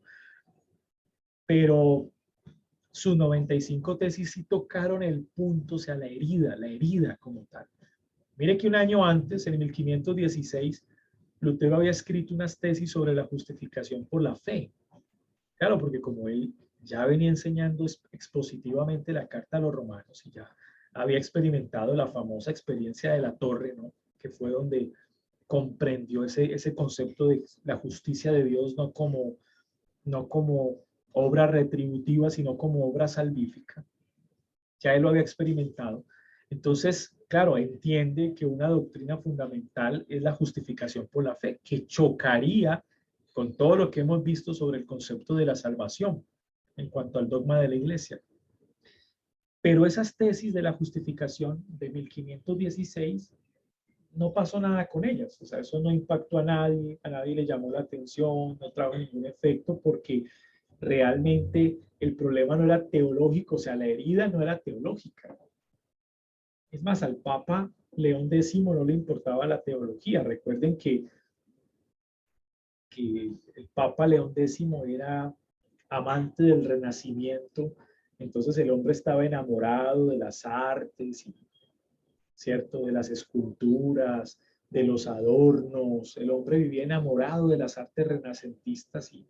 Pero sus 95 tesis sí tocaron el punto, o sea, la herida como tal. Mire que un año antes, en 1516, Lutero había escrito unas tesis sobre la justificación por la fe. Claro, porque como él ya venía enseñando expositivamente la carta a los romanos y ya había experimentado la famosa experiencia de la torre, ¿no? Que fue donde comprendió ese concepto de la justicia de Dios no como obra retributiva, sino como obra salvífica. Ya él lo había experimentado. Entonces, claro, entiende que una doctrina fundamental es la justificación por la fe, que chocaría con todo lo que hemos visto sobre el concepto de la salvación en cuanto al dogma de la iglesia. Pero esas tesis de la justificación de 1516 no pasó nada con ellas, o sea, eso no impactó a nadie le llamó la atención, no trajo ningún efecto, porque realmente el problema no era teológico, o sea, la herida no era teológica. Es más, al Papa León X no le importaba la teología. Recuerden que el Papa León X era amante del Renacimiento, entonces el hombre estaba enamorado de las artes, ¿cierto? De las esculturas, de los adornos. El hombre vivía enamorado de las artes renacentistas y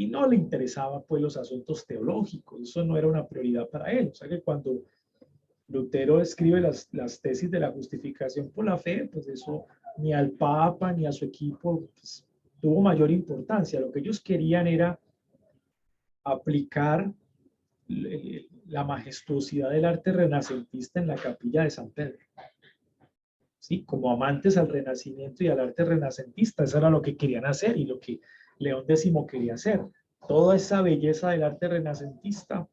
no le interesaba pues los asuntos teológicos. Eso no era una prioridad para él. O sea que cuando Lutero escribe las tesis de la justificación por la fe, pues eso ni al Papa ni a su equipo pues, tuvo mayor importancia. Lo que ellos querían era aplicar la majestuosidad del arte renacentista en la capilla de San Pedro. ¿Sí? Como amantes al Renacimiento y al arte renacentista, eso era lo que querían hacer y lo que León X quería hacer. Toda esa belleza del arte renacentista,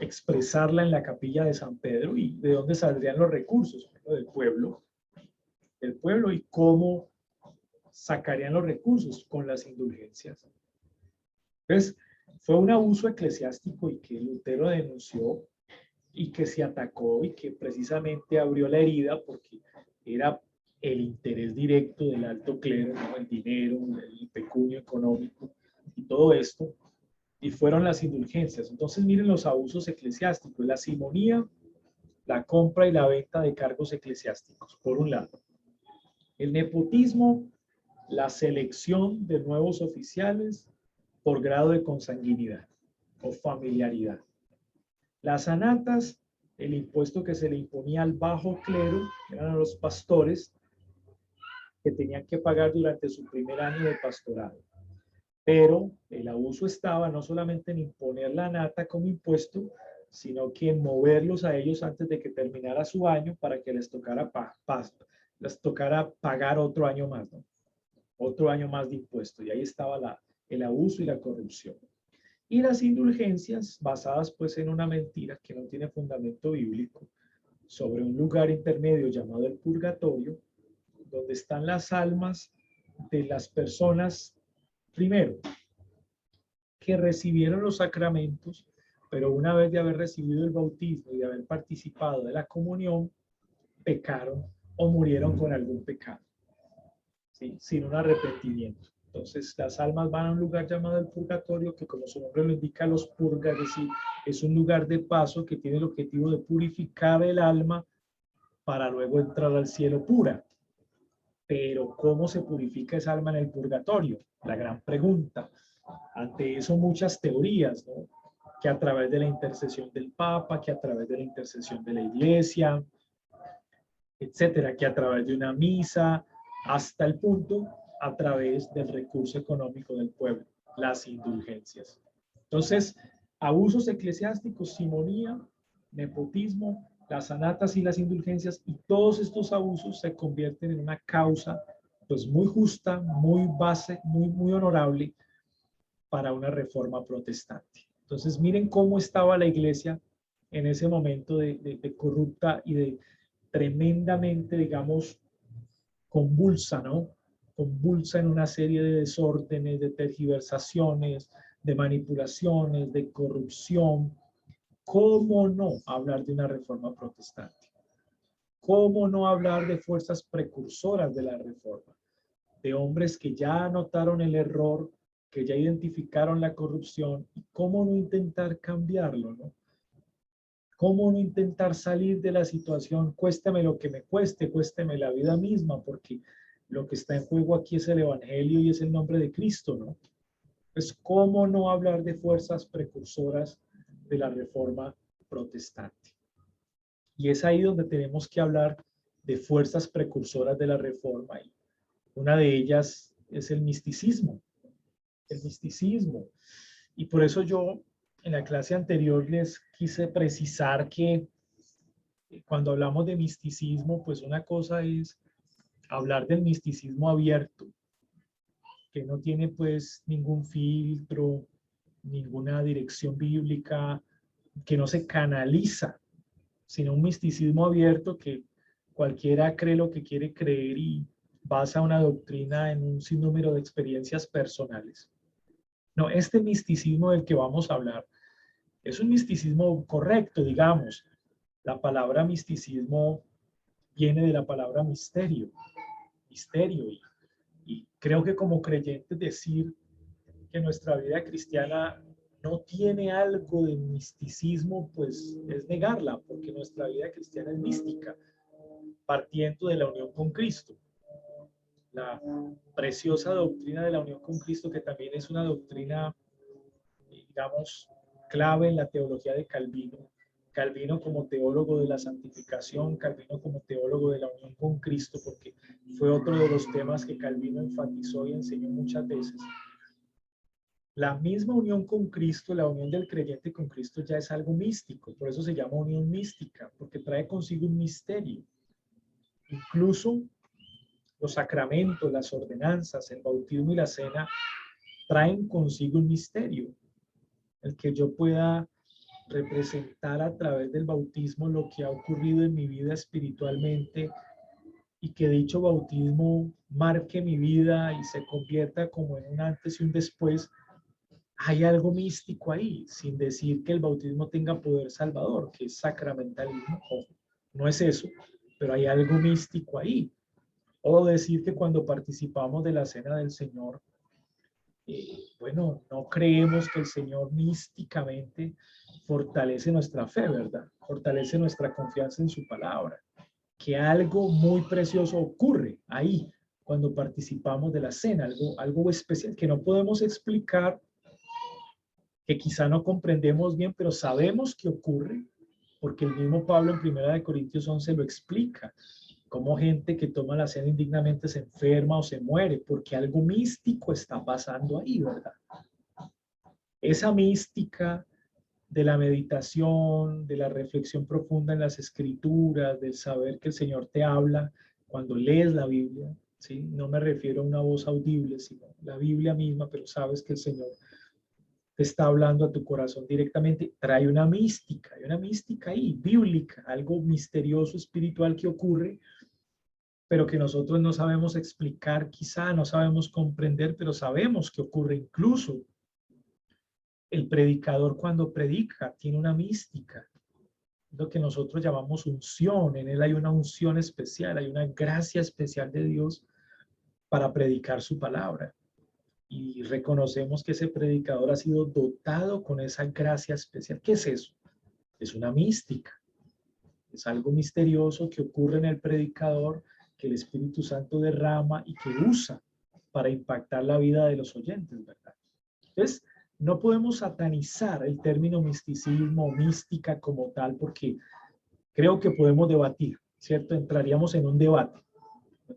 expresarla en la capilla de San Pedro. ¿Y de dónde saldrían los recursos? Del pueblo, y cómo sacarían los recursos con las indulgencias. Entonces, fue un abuso eclesiástico y que Lutero denunció y que se atacó y que precisamente abrió la herida porque era el interés directo del alto clero, ¿no? El dinero, el pecunio económico y todo esto, y fueron las indulgencias. Entonces miren los abusos eclesiásticos, la simonía, la compra y la venta de cargos eclesiásticos, por un lado. El nepotismo, la selección de nuevos oficiales por grado de consanguinidad o familiaridad. Las anatas, el impuesto que se le imponía al bajo clero, eran los pastores, que tenían que pagar durante su primer año de pastorado. Pero el abuso estaba no solamente en imponer la anata como impuesto, sino que en moverlos a ellos antes de que terminara su año para que les tocara pagar otro año más, ¿no? Otro año más de impuesto. Y ahí estaba el abuso y la corrupción. Y las indulgencias basadas pues en una mentira que no tiene fundamento bíblico sobre un lugar intermedio llamado el purgatorio, donde están las almas de las personas, primero, que recibieron los sacramentos, pero una vez de haber recibido el bautismo y de haber participado de la comunión, pecaron o murieron con algún pecado, ¿sí? Sin un arrepentimiento. Entonces las almas van a un lugar llamado el purgatorio, que como su nombre lo indica, los purga, es decir, es un lugar de paso que tiene el objetivo de purificar el alma para luego entrar al cielo pura. Pero ¿cómo se purifica esa alma en el purgatorio? La gran pregunta. Ante eso muchas teorías, ¿no? Que a través de la intercesión del Papa, que a través de la intercesión de la Iglesia, etcétera, que a través de una misa, hasta el punto a través del recurso económico del pueblo, las indulgencias. Entonces, abusos eclesiásticos, simonía, nepotismo, las anatas y las indulgencias, y todos estos abusos se convierten en una causa pues muy justa, muy base, muy honorable para una reforma protestante. Entonces, miren cómo estaba la iglesia en ese momento de corrupta y de tremendamente, digamos, convulsa, ¿no? Convulsa en una serie de desórdenes, de tergiversaciones, de manipulaciones, de corrupción. ¿Cómo no hablar de una reforma protestante? ¿Cómo no hablar de fuerzas precursoras de la reforma? De hombres que ya notaron el error, que ya identificaron la corrupción, y cómo no intentar cambiarlo, ¿no? ¿Cómo no intentar salir de la situación? Cuésteme lo que me cueste, cuésteme la vida misma, porque lo que está en juego aquí es el Evangelio y es el nombre de Cristo, ¿no? Pues, ¿cómo no hablar de fuerzas precursoras de la reforma protestante? Y es ahí donde tenemos que hablar de fuerzas precursoras de la reforma. Y una de ellas es el misticismo. El misticismo. Y por eso yo en la clase anterior les quise precisar que cuando hablamos de misticismo, pues una cosa es hablar del misticismo abierto, que no tiene pues ningún filtro, ninguna dirección bíblica, que no se canaliza, sino un misticismo abierto que cualquiera cree lo que quiere creer y basa una doctrina en un sinnúmero de experiencias personales. No, este misticismo del que vamos a hablar es un misticismo correcto, digamos. La palabra misticismo viene de la palabra misterio, misterio. Y creo que como creyentes decir que nuestra vida cristiana no tiene algo de misticismo, pues es negarla, porque nuestra vida cristiana es mística, partiendo de la unión con Cristo. La preciosa doctrina de la unión con Cristo, que también es una doctrina, digamos, clave en la teología de Calvino. Calvino como teólogo de la santificación, Calvino como teólogo de la unión con Cristo, porque fue otro de los temas que Calvino enfatizó y enseñó muchas veces. La misma unión con Cristo, la unión del creyente con Cristo ya es algo místico, por eso se llama unión mística, porque trae consigo un misterio. Incluso los sacramentos, las ordenanzas, el bautismo y la cena traen consigo un misterio. El que yo pueda representar a través del bautismo lo que ha ocurrido en mi vida espiritualmente y que dicho bautismo marque mi vida y se convierta como en un antes y un después. Hay algo místico ahí, sin decir que el bautismo tenga poder salvador, que es sacramentalismo. Ojo, no es eso, pero hay algo místico ahí. O decir que cuando participamos de la cena del Señor, bueno, no creemos que el Señor místicamente fortalece nuestra fe, ¿verdad? Fortalece nuestra confianza en su palabra. Que algo muy precioso ocurre ahí cuando participamos de la cena, algo especial que no podemos explicar, que quizá no comprendemos bien, pero sabemos que ocurre, porque el mismo Pablo en 1 Corintios 11 lo explica, como gente que toma la cena indignamente se enferma o se muere, porque algo místico está pasando ahí, ¿verdad? Esa mística de la meditación, de la reflexión profunda en las escrituras, del saber que el Señor te habla cuando lees la Biblia, ¿sí? No me refiero a una voz audible, sino la Biblia misma, pero sabes que el Señor te está hablando a tu corazón directamente, trae una mística, hay una mística ahí, bíblica, algo misterioso, espiritual que ocurre, pero que nosotros no sabemos explicar, quizá no sabemos comprender, pero sabemos que ocurre. Incluso el predicador cuando predica tiene una mística, lo que nosotros llamamos unción. En él hay una unción especial, hay una gracia especial de Dios para predicar su palabra. y reconocemos que ese predicador ha sido dotado con esa gracia especial. ¿Qué es eso? Es una mística. Es algo misterioso que ocurre en el predicador, que el Espíritu Santo derrama y que usa para impactar la vida de los oyentes, ¿verdad? Entonces, no podemos satanizar el término misticismo o mística como tal, porque creo que podemos debatir, ¿cierto? Entraríamos en un debate,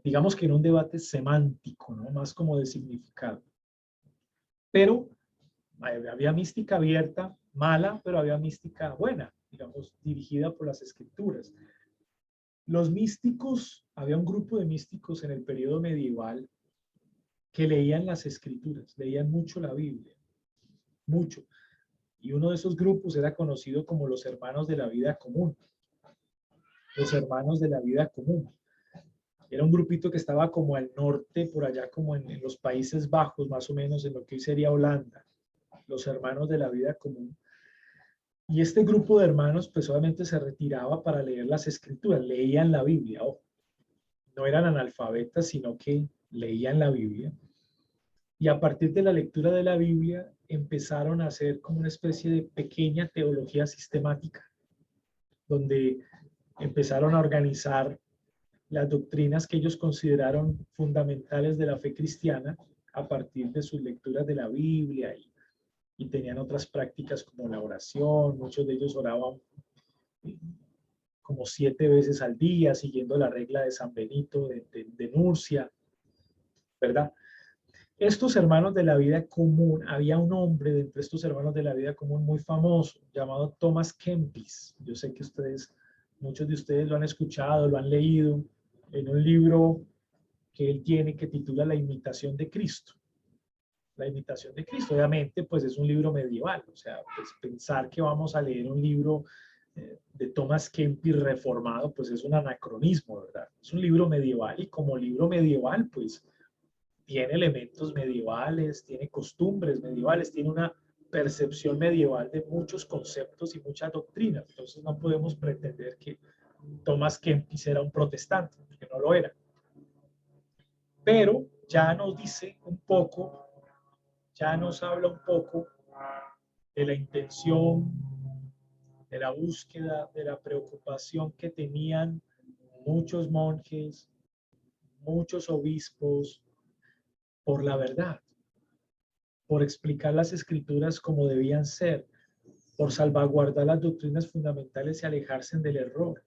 digamos que en un debate semántico, ¿no? Más como de significado. Pero había mística abierta, mala, pero había mística buena, digamos, dirigida por las escrituras. Los místicos, había un grupo de místicos en el periodo medieval que leían las escrituras, leían mucho la Biblia, mucho. Y uno de esos grupos era conocido como los hermanos de la vida común. Los hermanos de la vida común. Era un grupito que estaba como al norte, por allá como en los Países Bajos, más o menos en lo que hoy sería Holanda. Los hermanos de la vida común. Y este grupo de hermanos, pues obviamente se retiraba para leer las escrituras, leían la Biblia. Oh, no eran analfabetas, sino que leían la Biblia. Y a partir de la lectura de la Biblia, empezaron a hacer como una especie de pequeña teología sistemática, donde empezaron a organizar las doctrinas que ellos consideraron fundamentales de la fe cristiana a partir de sus lecturas de la Biblia y tenían otras prácticas como la oración. Muchos de ellos oraban como 7 veces al día, siguiendo la regla de San Benito de Nurcia, ¿verdad? Estos hermanos de la vida común, había un hombre de entre estos hermanos de la vida común muy famoso, llamado Thomas Kempis. Yo sé que ustedes, muchos de ustedes lo han escuchado, lo han leído en un libro que él tiene que titula La imitación de Cristo. La imitación de Cristo, obviamente, pues es un libro medieval. O sea, pues pensar que vamos a leer un libro de Thomas Kempis reformado, pues es un anacronismo, ¿verdad? Es un libro medieval y como libro medieval, pues tiene elementos medievales, tiene costumbres medievales, tiene una percepción medieval de muchos conceptos y muchas doctrinas. Entonces no podemos pretender que Thomas Kempis era un protestante, porque no lo era. Pero ya nos dice un poco, ya nos habla un poco de la intención, de la búsqueda, de la preocupación que tenían muchos monjes, muchos obispos por la verdad, por explicar las escrituras como debían ser, por salvaguardar las doctrinas fundamentales y alejarse del error.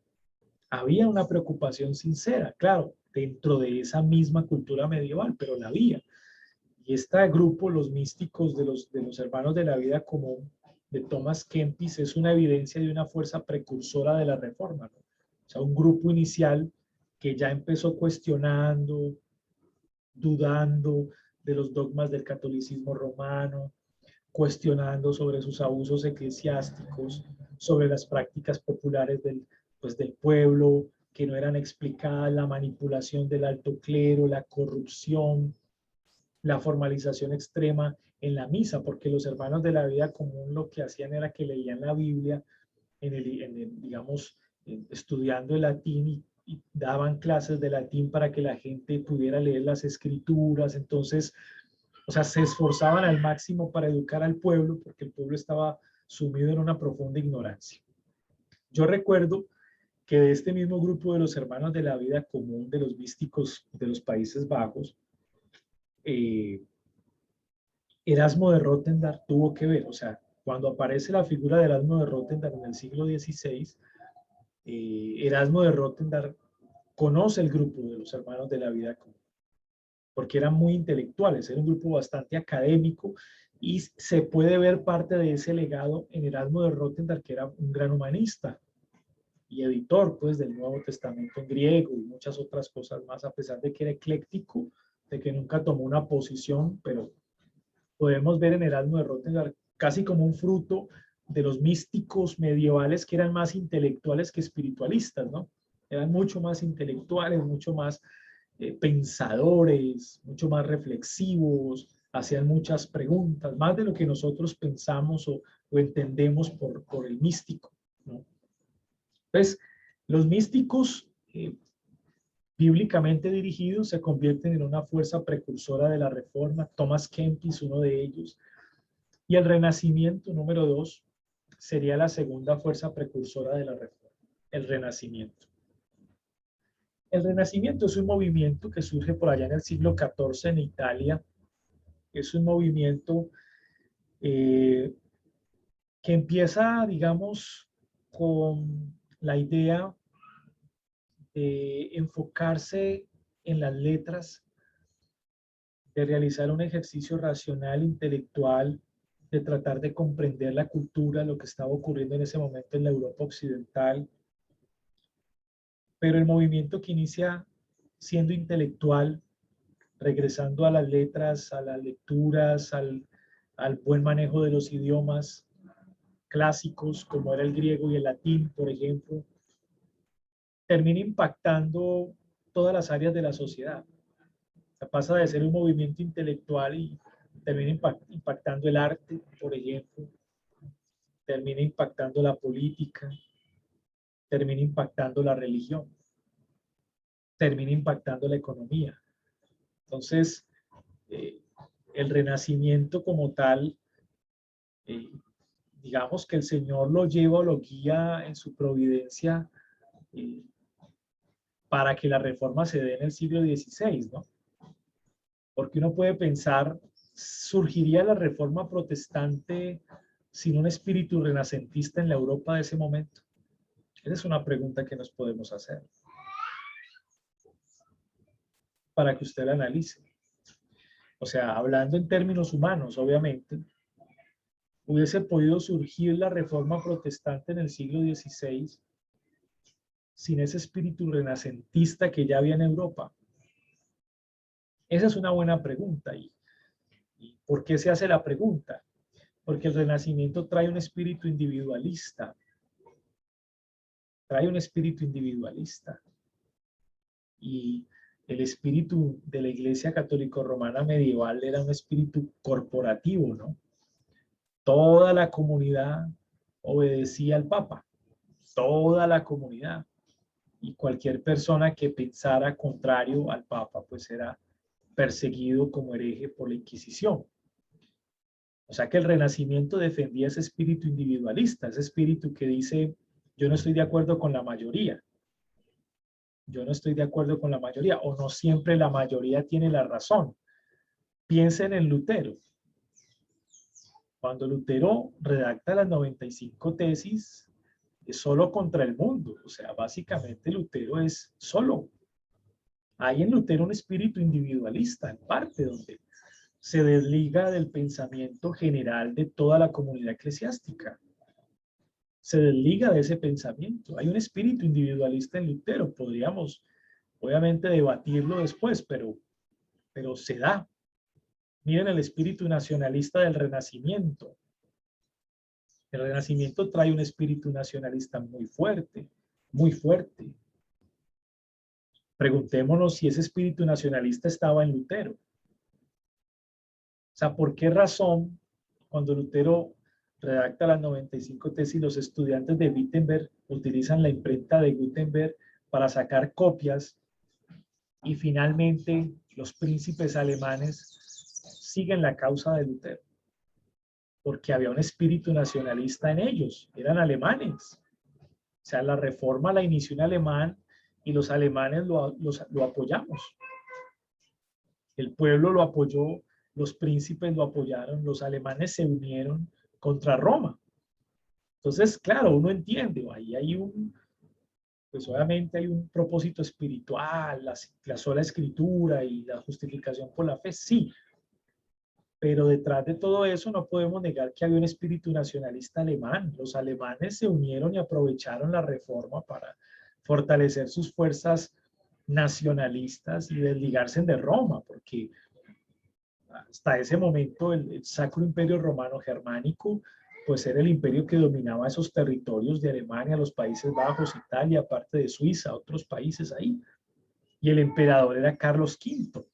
Había una preocupación sincera, claro, dentro de esa misma cultura medieval, pero la había. Y este grupo, los místicos de los hermanos de la vida común, de Thomas Kempis, es una evidencia de una fuerza precursora de la reforma, ¿no? O sea, un grupo inicial que ya empezó cuestionando, dudando de los dogmas del catolicismo romano, cuestionando sobre sus abusos eclesiásticos, sobre las prácticas populares del pueblo que no eran explicadas, la manipulación del alto clero, la corrupción, la formalización extrema en la misa, porque los hermanos de la vida común lo que hacían era que leían la Biblia digamos, estudiando el latín y daban clases de latín para que la gente pudiera leer las escrituras. Entonces, o sea, se esforzaban al máximo para educar al pueblo porque el pueblo estaba sumido en una profunda ignorancia. Yo recuerdo que de este mismo grupo de los hermanos de la vida común, de los místicos de los Países Bajos, Erasmo de Rotterdam tuvo que ver. O sea, cuando aparece la figura de Erasmo de Rotterdam en el siglo XVI, Erasmo de Rotterdam conoce el grupo de los hermanos de la vida común, porque eran muy intelectuales, era un grupo bastante académico y se puede ver parte de ese legado en Erasmo de Rotterdam, que era un gran humanista y editor pues del Nuevo Testamento en griego y muchas otras cosas más, a pesar de que era ecléctico, de que nunca tomó una posición, pero podemos ver en Erasmo de Rotterdam casi como un fruto de los místicos medievales que eran más intelectuales que espiritualistas, ¿no? Eran mucho más intelectuales, mucho más pensadores, mucho más reflexivos, hacían muchas preguntas, más de lo que nosotros pensamos o entendemos por el místico, ¿no? Entonces, los místicos bíblicamente dirigidos, se convierten en una fuerza precursora de la Reforma. Thomas Kempis, uno de ellos. Y el Renacimiento, número 2, sería la segunda fuerza precursora de la Reforma, el Renacimiento. El Renacimiento es un movimiento que surge por allá en el siglo XIV en Italia. Es un movimiento que empieza, digamos, con la idea de enfocarse en las letras, de realizar un ejercicio racional, intelectual, de tratar de comprender la cultura, lo que estaba ocurriendo en ese momento en la Europa occidental. Pero el movimiento que inicia siendo intelectual, regresando a las letras, a las lecturas, al buen manejo de los idiomas clásicos, como era el griego y el latín, por ejemplo, termina impactando todas las áreas de la sociedad. O sea, pasa de ser un movimiento intelectual y termina impactando el arte, por ejemplo, termina impactando la política, termina impactando la religión, termina impactando la economía. Entonces, el Renacimiento como tal, digamos que el Señor lo lleva o lo guía en su providencia para que la reforma se dé en el siglo XVI, ¿no? Porque uno puede pensar, ¿surgiría la reforma protestante sin un espíritu renacentista en la Europa de ese momento? Esa es una pregunta que nos podemos hacer para que usted la analice. O sea, hablando en términos humanos, obviamente, hubiese podido surgir la reforma protestante en el siglo XVI sin ese espíritu renacentista que ya había en Europa. Esa es una buena pregunta. ¿Y por qué se hace la pregunta? Porque el Renacimiento trae un espíritu individualista. Trae un espíritu individualista. Y el espíritu de la Iglesia Católico-Romana medieval era un espíritu corporativo, ¿no? Toda la comunidad obedecía al Papa. Toda la comunidad. Y cualquier persona que pensara contrario al Papa, pues era perseguido como hereje por la Inquisición. O sea que el Renacimiento defendía ese espíritu individualista, ese espíritu que dice, yo no estoy de acuerdo con la mayoría. Yo no estoy de acuerdo con la mayoría, o no siempre la mayoría tiene la razón. Piensen en Lutero. Cuando Lutero redacta las 95 tesis, es solo contra el mundo. O sea, básicamente Lutero es solo. Hay en Lutero un espíritu individualista, en parte, donde se desliga del pensamiento general de toda la comunidad eclesiástica. Se desliga de ese pensamiento. Hay un espíritu individualista en Lutero. Podríamos, obviamente, debatirlo después, pero se da. Miren el espíritu nacionalista del Renacimiento. El Renacimiento trae un espíritu nacionalista muy fuerte, muy fuerte. Preguntémonos si ese espíritu nacionalista estaba en Lutero. O sea, ¿por qué razón cuando Lutero redacta las 95 tesis, los estudiantes de Wittenberg utilizan la imprenta de Gutenberg para sacar copias y finalmente los príncipes alemanes siguen la causa de Lutero? Porque había un espíritu nacionalista en ellos, eran alemanes. O sea, la reforma la inició un alemán y los alemanes lo apoyamos. El pueblo lo apoyó, los príncipes lo apoyaron, los alemanes se unieron contra Roma. Entonces, claro, uno entiende, ahí hay pues obviamente hay un propósito espiritual, la sola escritura y la justificación por la fe, sí. Pero detrás de todo eso no podemos negar que había un espíritu nacionalista alemán. Los alemanes se unieron y aprovecharon la reforma para fortalecer sus fuerzas nacionalistas y desligarse de Roma, porque hasta ese momento el Sacro Imperio Romano Germánico pues era el imperio que dominaba esos territorios de Alemania, los Países Bajos, Italia, parte de Suiza, otros países ahí. Y el emperador era Carlos V.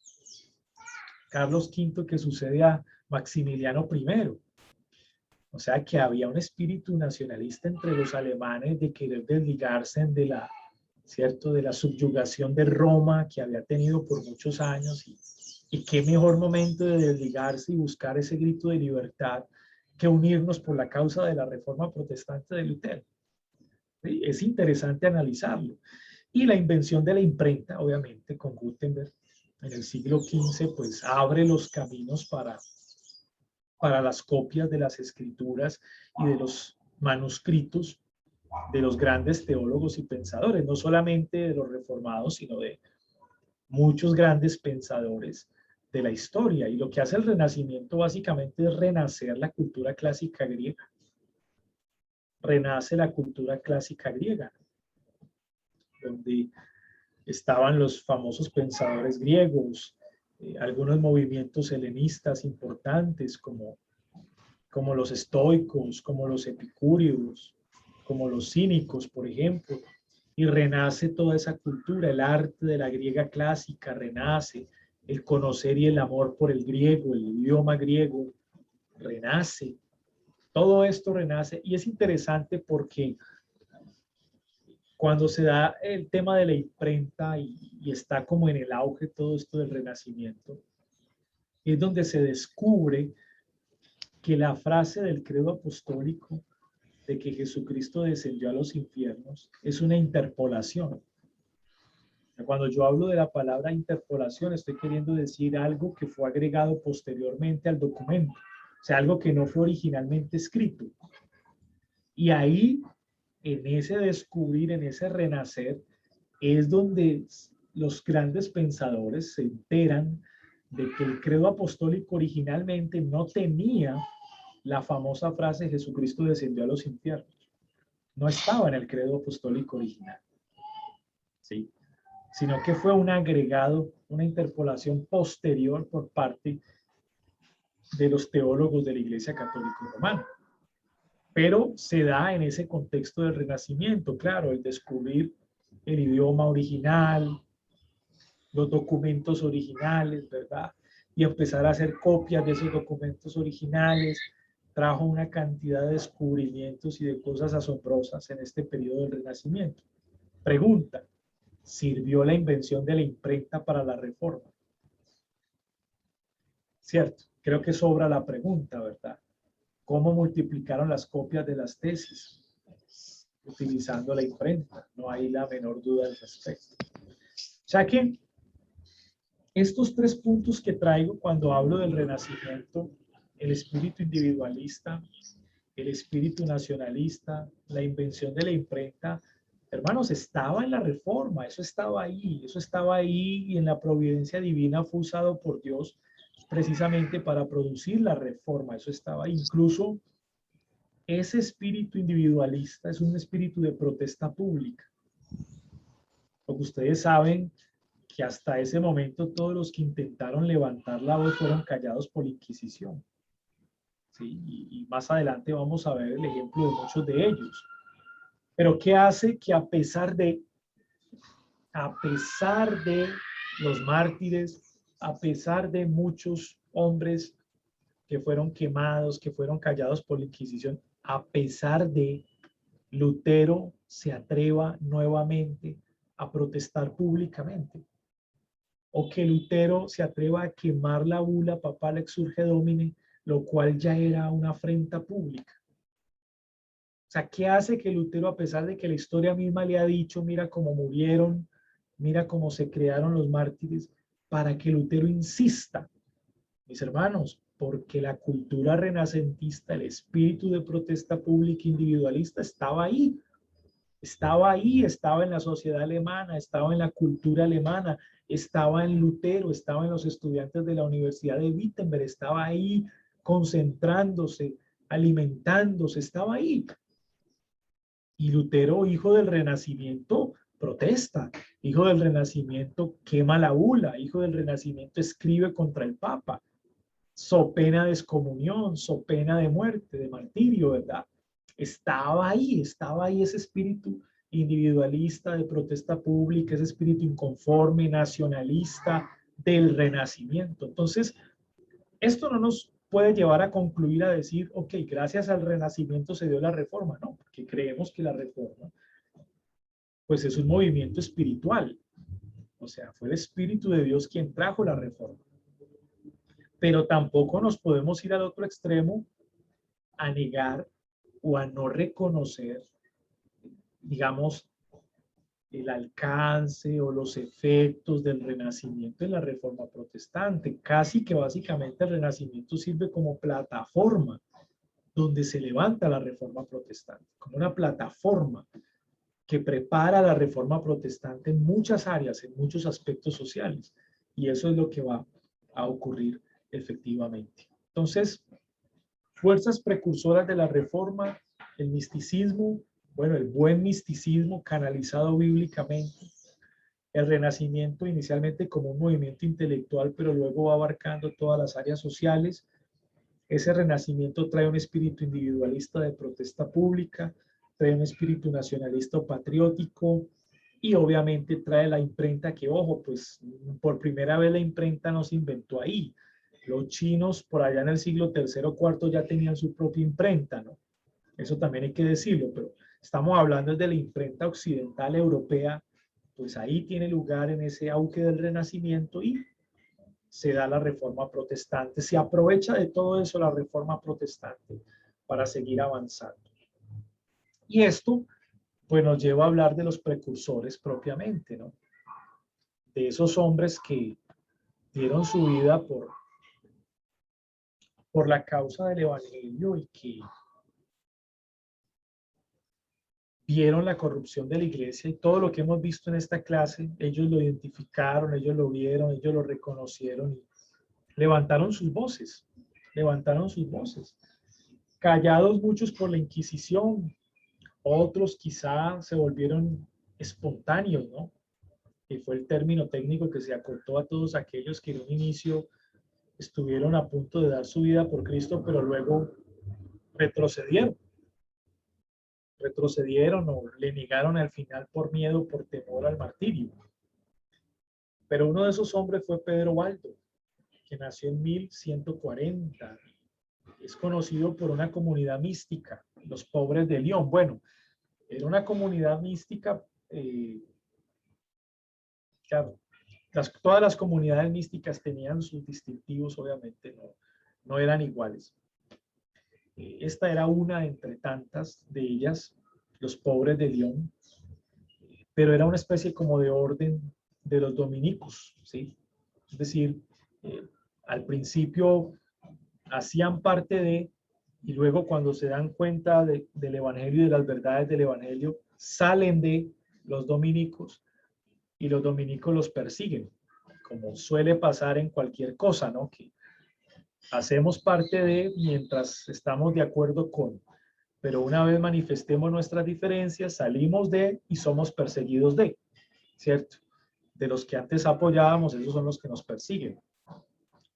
Carlos V que sucede a Maximiliano I. O sea que había un espíritu nacionalista entre los alemanes de querer desligarse ¿cierto? De la subyugación de Roma que había tenido por muchos años y qué mejor momento de desligarse y buscar ese grito de libertad que unirnos por la causa de la reforma protestante de Lutero. ¿Sí? Es interesante analizarlo. Y la invención de la imprenta, obviamente, con Gutenberg en el siglo XV, pues abre los caminos para las copias de las escrituras y de los manuscritos de los grandes teólogos y pensadores, no solamente de los reformados, sino de muchos grandes pensadores de la historia. Y lo que hace el Renacimiento básicamente es renacer la cultura clásica griega. Renace la cultura clásica griega, donde estaban los famosos pensadores griegos, algunos movimientos helenistas importantes como los estoicos, como los epicúreos, como los cínicos, por ejemplo, y renace toda esa cultura, el arte de la griega clásica renace, el conocer y el amor por el griego, el idioma griego, renace. Todo esto renace y es interesante porque cuando se da el tema de la imprenta y está como en el auge todo esto del Renacimiento, es donde se descubre que la frase del credo apostólico de que Jesucristo descendió a los infiernos es una interpolación. Cuando yo hablo de la palabra interpolación, estoy queriendo decir algo que fue agregado posteriormente al documento, o sea, algo que no fue originalmente escrito. Y ahí, en ese descubrir, en ese renacer, es donde los grandes pensadores se enteran de que el credo apostólico originalmente no tenía la famosa frase Jesucristo descendió a los infiernos. No estaba en el credo apostólico original. ¿Sí? Sino que fue un agregado, una interpolación posterior por parte de los teólogos de la Iglesia Católica Romana. Pero se da en ese contexto del Renacimiento, claro, el descubrir el idioma original, los documentos originales, ¿verdad? Y empezar a hacer copias de esos documentos originales, trajo una cantidad de descubrimientos y de cosas asombrosas en este periodo del Renacimiento. Pregunta, ¿sirvió la invención de la imprenta para la reforma? Cierto, creo que sobra la pregunta, ¿verdad? ¿Cómo multiplicaron las copias de las tesis? Utilizando la imprenta, no hay la menor duda al respecto. O sea que estos tres puntos que traigo cuando hablo del Renacimiento, el espíritu individualista, el espíritu nacionalista, la invención de la imprenta, hermanos, estaba en la reforma, eso estaba ahí y en la providencia divina fue usado por Dios precisamente para producir la reforma, eso estaba ahí. Incluso ese espíritu individualista es un espíritu de protesta pública. Porque ustedes saben que hasta ese momento todos los que intentaron levantar la voz fueron callados por la Inquisición. ¿Sí? Y más adelante vamos a ver el ejemplo de muchos de ellos. Pero ¿qué hace que a pesar de los mártires, a pesar de muchos hombres que fueron quemados, que fueron callados por la Inquisición, a pesar de Lutero se atreva nuevamente a protestar públicamente? O que Lutero se atreva a quemar la bula papal Exsurge Domine, lo cual ya era una afrenta pública. O sea, ¿qué hace que Lutero, a pesar de que la historia misma le ha dicho, mira cómo murieron, mira cómo se crearon los mártires, para que Lutero insista? Mis hermanos, porque la cultura renacentista, el espíritu de protesta pública individualista estaba ahí. Estaba en la sociedad alemana, estaba en la cultura alemana, estaba en Lutero, estaba en los estudiantes de la Universidad de Wittenberg, estaba ahí concentrándose, alimentándose, estaba ahí. Y Lutero, hijo del Renacimiento, protesta. Hijo del Renacimiento, quema la bula. Hijo del Renacimiento, escribe contra el Papa. So pena de excomunión, so pena de muerte, de martirio, ¿verdad? Estaba ahí ese espíritu individualista de protesta pública, ese espíritu inconforme, nacionalista del Renacimiento. Entonces, esto no nos puede llevar a concluir a decir, ok, gracias al Renacimiento se dio la reforma, no, porque creemos que la reforma pues es un movimiento espiritual. O sea, fue el Espíritu de Dios quien trajo la reforma. Pero tampoco nos podemos ir al otro extremo a negar o a no reconocer, digamos, el alcance o los efectos del Renacimiento en la Reforma Protestante. Casi que básicamente el Renacimiento sirve como plataforma donde se levanta la Reforma Protestante, como una plataforma que prepara la Reforma Protestante en muchas áreas, en muchos aspectos sociales. Y eso es lo que va a ocurrir efectivamente. Entonces, fuerzas precursoras de la Reforma, el misticismo, bueno, el buen misticismo canalizado bíblicamente, el Renacimiento inicialmente como un movimiento intelectual, pero luego va abarcando todas las áreas sociales. Ese Renacimiento trae un espíritu individualista de protesta pública, trae un espíritu nacionalista o patriótico, y obviamente trae la imprenta que, ojo, pues por primera vez la imprenta no se inventó ahí. Los chinos por allá en el siglo III o IV ya tenían su propia imprenta, ¿no? Eso también hay que decirlo, pero estamos hablando de la imprenta occidental europea, pues ahí tiene lugar en ese auge del Renacimiento y se da la Reforma Protestante. Se aprovecha de todo eso la Reforma Protestante para seguir avanzando. Y esto, pues nos lleva a hablar de los precursores propiamente, ¿no? De esos hombres que dieron su vida por la causa del Evangelio y que vieron la corrupción de la iglesia, y todo lo que hemos visto en esta clase, ellos lo identificaron, ellos lo vieron, ellos lo reconocieron y levantaron sus voces, levantaron sus voces. Callados muchos por la Inquisición, otros quizá se volvieron espontáneos, ¿no? Que fue el término técnico que se acotó a todos aquellos que en un inicio estuvieron a punto de dar su vida por Cristo, pero luego retrocedieron. Retrocedieron o le negaron al final por miedo, por temor al martirio. Pero uno de esos hombres fue Pedro Baldo, que nació en 1140. Es conocido por una comunidad mística, los pobres de León. Bueno, era una comunidad mística, claro, todas las comunidades místicas tenían sus distintivos, obviamente no eran iguales. Esta era una entre tantas de ellas, los pobres de León, pero era una especie como de orden de los dominicos, ¿sí? Es decir, al principio hacían parte de, y luego cuando se dan cuenta del Evangelio y de las verdades del Evangelio, salen de los dominicos y los dominicos los persiguen, como suele pasar en cualquier cosa, ¿no? Que hacemos parte de mientras estamos de acuerdo con, pero una vez manifestemos nuestras diferencias, salimos de y somos perseguidos de, ¿cierto? De los que antes apoyábamos, esos son los que nos persiguen.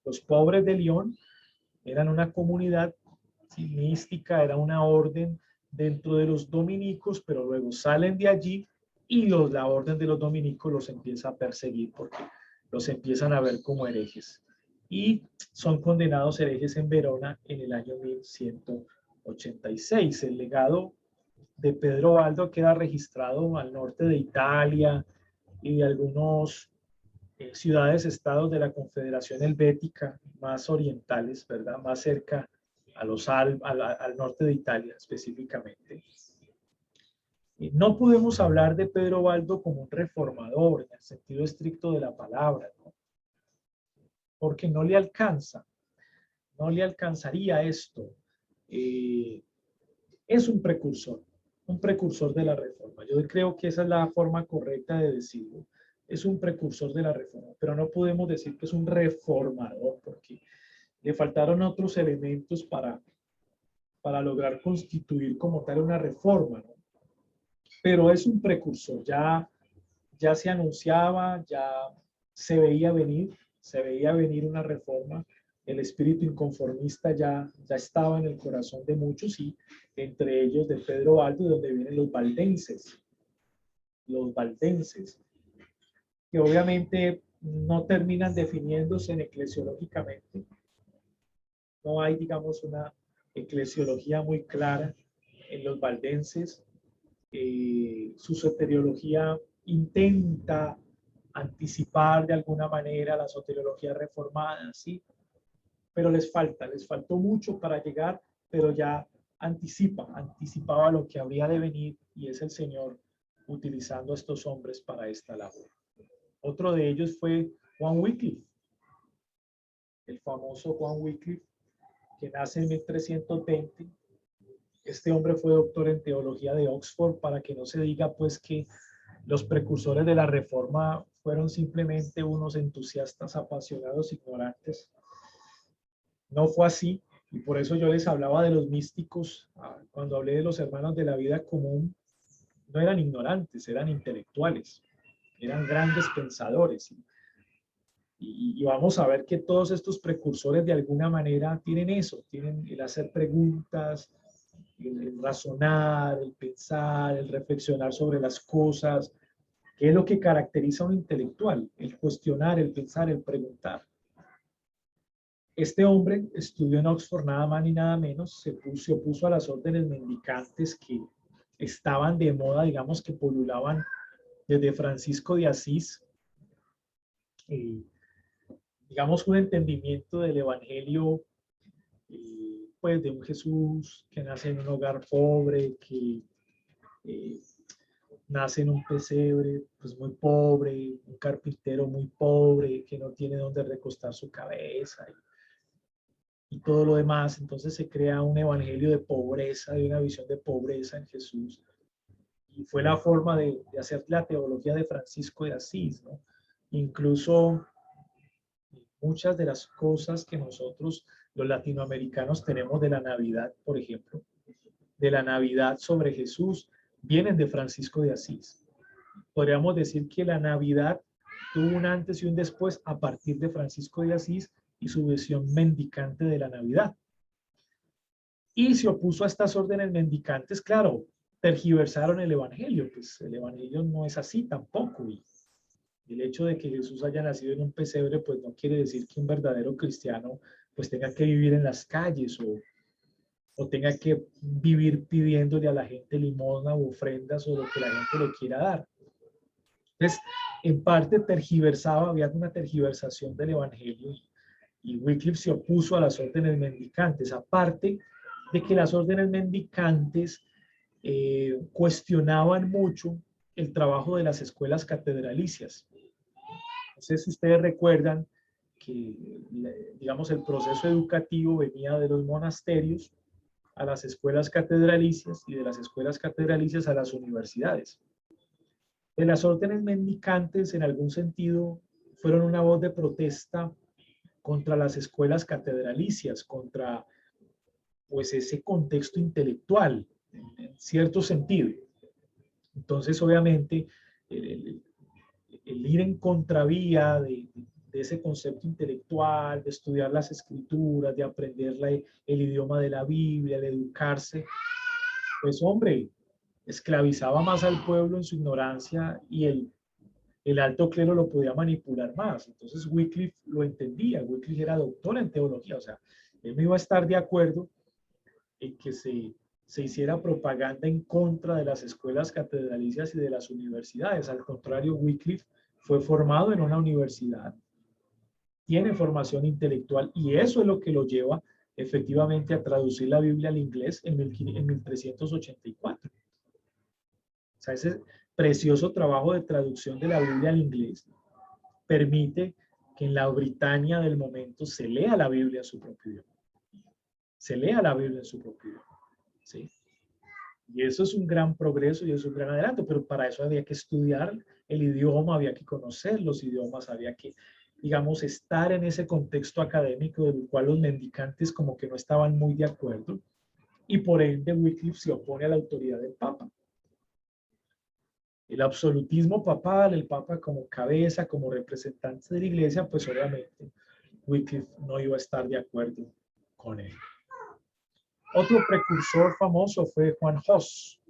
Los pobres de León eran una comunidad mística, era una orden dentro de los dominicos, pero luego salen de allí y la orden de los dominicos los empieza a perseguir porque los empiezan a ver como herejes. Y son condenados herejes en Verona en el año 1186. El legado de Pedro Baldo queda registrado al norte de Italia y de algunos ciudades-estados de la Confederación Helvética más orientales, ¿verdad? Más cerca a al norte de Italia específicamente. No podemos hablar de Pedro Baldo como un reformador en el sentido estricto de la palabra, ¿no? Porque no le alcanza, no le alcanzaría esto. Es un precursor de la reforma. Yo creo que esa es la forma correcta de decirlo. Es un precursor de la reforma, pero no podemos decir que es un reformador porque le faltaron otros elementos para lograr constituir como tal una reforma, ¿no? Pero es un precursor, ya se anunciaba, ya se veía venir una reforma, el espíritu inconformista ya estaba en el corazón de muchos y entre ellos de Pedro Baldo, donde vienen los valdenses, que obviamente no terminan definiéndose eclesiológicamente. No hay, digamos, una eclesiología muy clara en los valdenses. Su soteriología intenta anticipar de alguna manera la soteriología reformada, ¿sí? Pero les faltó mucho para llegar, pero ya anticipaba lo que habría de venir, y es el Señor utilizando a estos hombres para esta labor. Otro de ellos fue Juan Wycliffe, el famoso Juan Wycliffe, que nace en 1320. Este hombre fue doctor en teología de Oxford, para que no se diga pues que los precursores de la Reforma fueron simplemente unos entusiastas apasionados ignorantes. No fue así, y por eso yo les hablaba de los místicos. Cuando hablé de los hermanos de la vida común, no eran ignorantes, eran intelectuales, eran grandes pensadores. Y vamos a ver que todos estos precursores de alguna manera tienen eso, tienen el hacer preguntas, el razonar, el pensar, el reflexionar sobre las cosas, que es lo que caracteriza a un intelectual, el cuestionar, el pensar, el preguntar. Este hombre estudió en Oxford nada más ni nada menos, se opuso a las órdenes mendicantes que estaban de moda, digamos, que pululaban desde Francisco de Asís. Digamos, un entendimiento del evangelio, pues de un Jesús que nace en un hogar pobre, que nace en un pesebre pues muy pobre, un carpintero muy pobre que no tiene dónde recostar su cabeza y todo lo demás. Entonces se crea un evangelio de pobreza, de una visión de pobreza en Jesús, y fue la forma de hacer la teología de Francisco de Asís, ¿no? Incluso muchas de las cosas que nosotros los latinoamericanos tenemos de la Navidad, por ejemplo, de la Navidad sobre Jesús, vienen de Francisco de Asís. Podríamos decir que la Navidad tuvo un antes y un después a partir de Francisco de Asís y su visión mendicante de la Navidad. Y se opuso a estas órdenes mendicantes, claro, tergiversaron el Evangelio, pues el Evangelio no es así tampoco. Y el hecho de que Jesús haya nacido en un pesebre, pues no quiere decir que un verdadero cristiano pues tenga que vivir en las calles o tenga que vivir pidiéndole a la gente limosna u ofrendas o lo que la gente le quiera dar. Entonces, en parte tergiversaba, había una tergiversación del Evangelio, y Wycliffe se opuso a las órdenes mendicantes, aparte de que las órdenes mendicantes cuestionaban mucho el trabajo de las escuelas catedralicias. No sé si ustedes recuerdan que, digamos, el proceso educativo venía de los monasterios a las escuelas catedralicias y de las escuelas catedralicias a las universidades. De las órdenes mendicantes, en algún sentido, fueron una voz de protesta contra las escuelas catedralicias, contra pues ese contexto intelectual, en cierto sentido. Entonces, obviamente, el ir en contravía de ese concepto intelectual, de estudiar las escrituras, de aprender el idioma de la Biblia, de educarse, pues hombre, esclavizaba más al pueblo en su ignorancia, y el alto clero lo podía manipular más. Entonces Wycliffe lo entendía. Wycliffe era doctor en teología, o sea, él no iba a estar de acuerdo en que se hiciera propaganda en contra de las escuelas catedralicias y de las universidades. Al contrario, Wycliffe fue formado en una universidad, tiene formación intelectual, y eso es lo que lo lleva efectivamente a traducir la Biblia al inglés en 1384. O sea, ese precioso trabajo de traducción de la Biblia al inglés permite que en la Britania del momento se lea la Biblia en su propio idioma. Se lea la Biblia en su propio idioma. ¿Sí? Y eso es un gran progreso y es un gran adelanto, pero para eso había que estudiar el idioma, había que conocer los idiomas, había que, digamos, estar en ese contexto académico del cual los mendicantes como que no estaban muy de acuerdo, y por ende Wycliffe se opone a la autoridad del Papa. El absolutismo papal, el Papa como cabeza, como representante de la Iglesia, pues obviamente Wycliffe no iba a estar de acuerdo con él. Otro precursor famoso fue Juan Hus.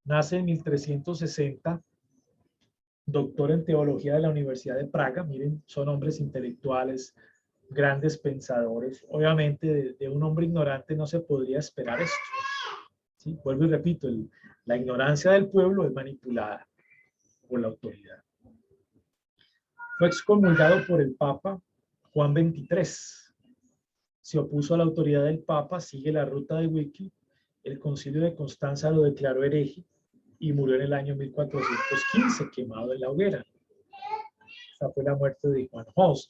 Nace en 1360, doctor en teología de la Universidad de Praga. Miren, son hombres intelectuales, grandes pensadores. Obviamente de un hombre ignorante no se podría esperar esto. ¿sí? Vuelvo y repito, la ignorancia del pueblo es manipulada por la autoridad. Fue excomulgado por el Papa Juan XXIII. Se opuso a la autoridad del Papa, sigue la ruta de Wycliffe. El Concilio de Constanza lo declaró hereje y murió en el año 1415, quemado en la hoguera. Esta fue la muerte de Juan Hus.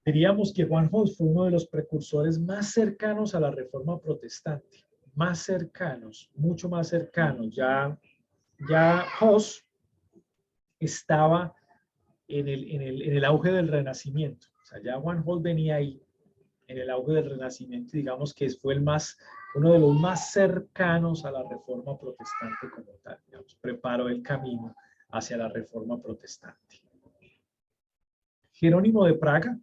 Diríamos que Juan Hus fue uno de los precursores más cercanos a la Reforma Protestante. Más cercanos, mucho más cercanos. Ya Hus estaba en el auge del Renacimiento. O sea, ya Juan Hus venía ahí en el auge del Renacimiento, digamos que fue uno de los más cercanos a la Reforma Protestante como tal. Digamos, preparó el camino hacia la Reforma Protestante. Jerónimo de Praga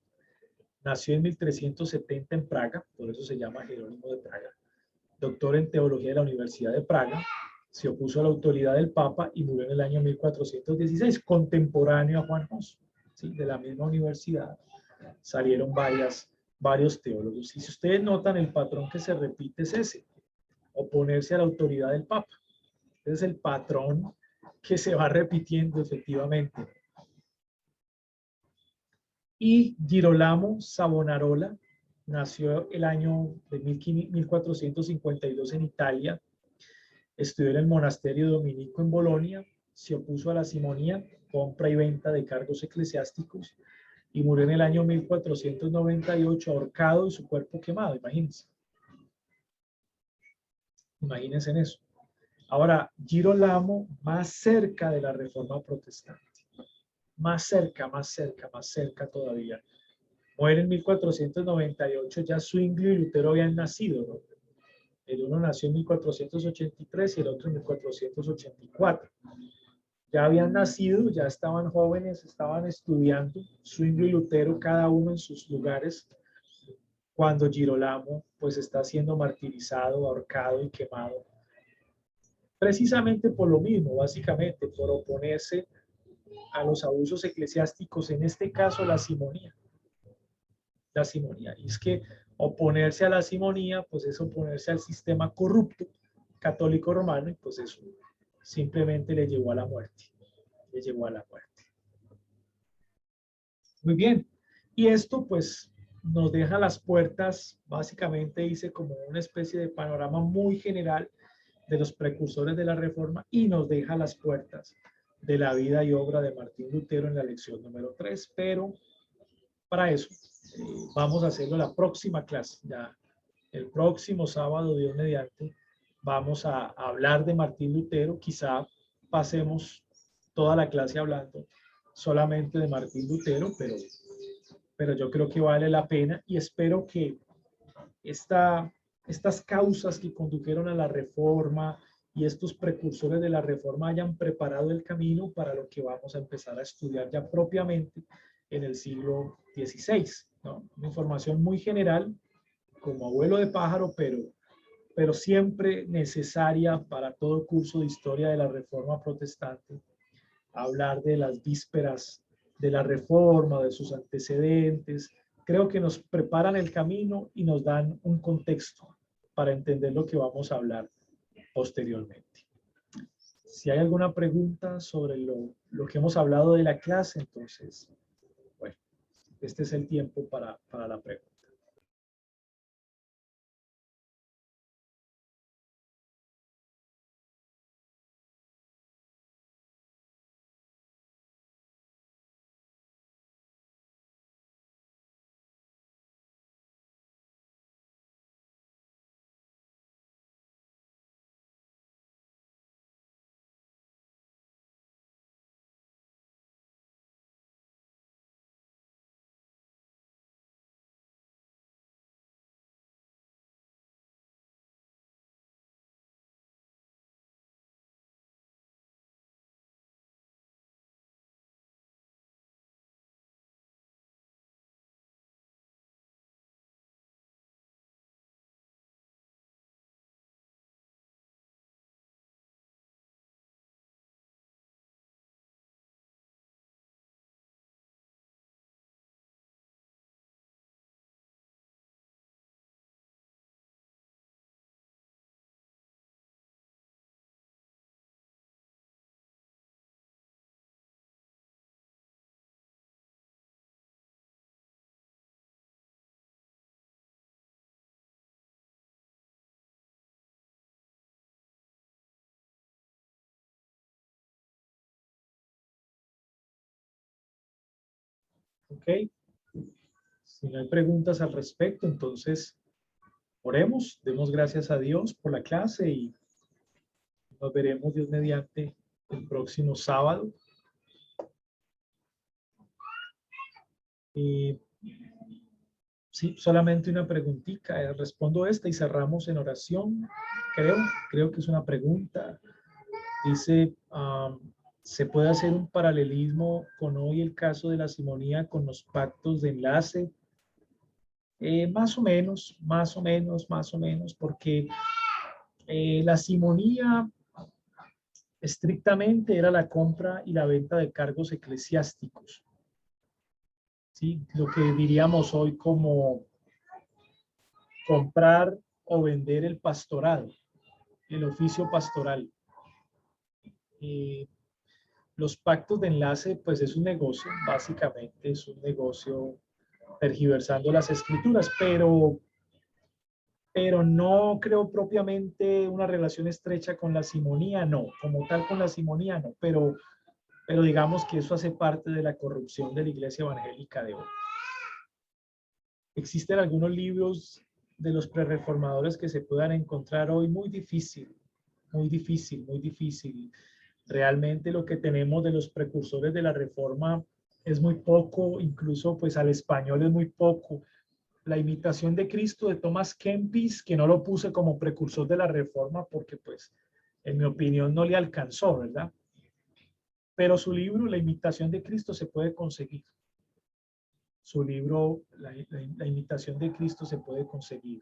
nació en 1370 en Praga, por eso se llama Jerónimo de Praga. Doctor en Teología de la Universidad de Praga, se opuso a la autoridad del Papa y murió en el año 1416, contemporáneo a Juan Hus, ¿sí? De la misma universidad salieron varios teólogos. Y si ustedes notan, el patrón que se repite es ese, oponerse a la autoridad del Papa. Es el patrón que se va repitiendo efectivamente. Y Girolamo Savonarola nació el año de 1452 en Italia, estudió en el monasterio dominico en Bolonia, se opuso a la simonía, compra y venta de cargos eclesiásticos, y murió en el año 1498 ahorcado y su cuerpo quemado, imagínense. Imagínense en eso. Ahora, Girolamo más cerca de la Reforma Protestante. Más cerca todavía. Muere en 1498, ya Zwinglio y Lutero habían nacido, ¿no? El uno nació en 1483 y el otro en 1484. Ya habían nacido, ya estaban jóvenes, estaban estudiando, Zwinglio y Lutero, cada uno en sus lugares, cuando Girolamo pues está siendo martirizado, ahorcado y quemado. Precisamente por lo mismo, básicamente, por oponerse a los abusos eclesiásticos, en este caso la simonía. La simonía. Y es que oponerse a la simonía, pues es oponerse al sistema corrupto católico romano, y pues eso simplemente le llevó a la muerte. Le llevó a la muerte. Muy bien. Y esto pues nos deja las puertas, básicamente dice como una especie de panorama muy general de los precursores de la Reforma y nos deja las puertas de la vida y obra de Martín Lutero en la lección número 3, pero para eso vamos a hacerlo la próxima clase, ya el próximo sábado, Dios mediante, vamos a hablar de Martín Lutero, quizá pasemos toda la clase hablando solamente de Martín Lutero, pero yo creo que vale la pena y espero que estas causas que condujeron a la reforma y estos precursores de la reforma hayan preparado el camino para lo que vamos a empezar a estudiar ya propiamente en el siglo XVI, ¿no? Una información muy general, como abuelo de pájaro, pero siempre necesaria para todo curso de historia de la Reforma Protestante, hablar de las vísperas de la Reforma, de sus antecedentes. Creo que nos preparan el camino y nos dan un contexto para entender lo que vamos a hablar posteriormente. Si hay alguna pregunta sobre lo que hemos hablado de la clase, entonces, bueno, este es el tiempo para la pregunta. ¿Ok? Si no hay preguntas al respecto, entonces oremos, demos gracias a Dios por la clase y nos veremos Dios mediante el próximo sábado. Y sí, solamente una preguntita. Respondo esta y cerramos en oración. Creo que es una pregunta. Dice, ¿se puede hacer un paralelismo con hoy el caso de la simonía con los pactos de enlace? Más o menos, porque la simonía estrictamente era la compra y la venta de cargos eclesiásticos. ¿Sí? Lo que diríamos hoy como comprar o vender el pastorado, el oficio pastoral. Los pactos de enlace, pues es un negocio, básicamente es un negocio tergiversando las escrituras, pero no creo propiamente una relación estrecha con la simonía, no, como tal con la simonía, no, pero digamos que eso hace parte de la corrupción de la iglesia evangélica de hoy. Existen algunos libros de los prerreformadores que se puedan encontrar hoy, muy difícil, muy difícil, muy difícil. Realmente lo que tenemos de los precursores de la reforma es muy poco, incluso pues al español es muy poco. La imitación de Cristo de Thomas Kempis, que no lo puse como precursor de la reforma porque pues en mi opinión no le alcanzó, ¿verdad? Pero su libro, La imitación de Cristo, se puede conseguir. Su libro, la imitación de Cristo, se puede conseguir.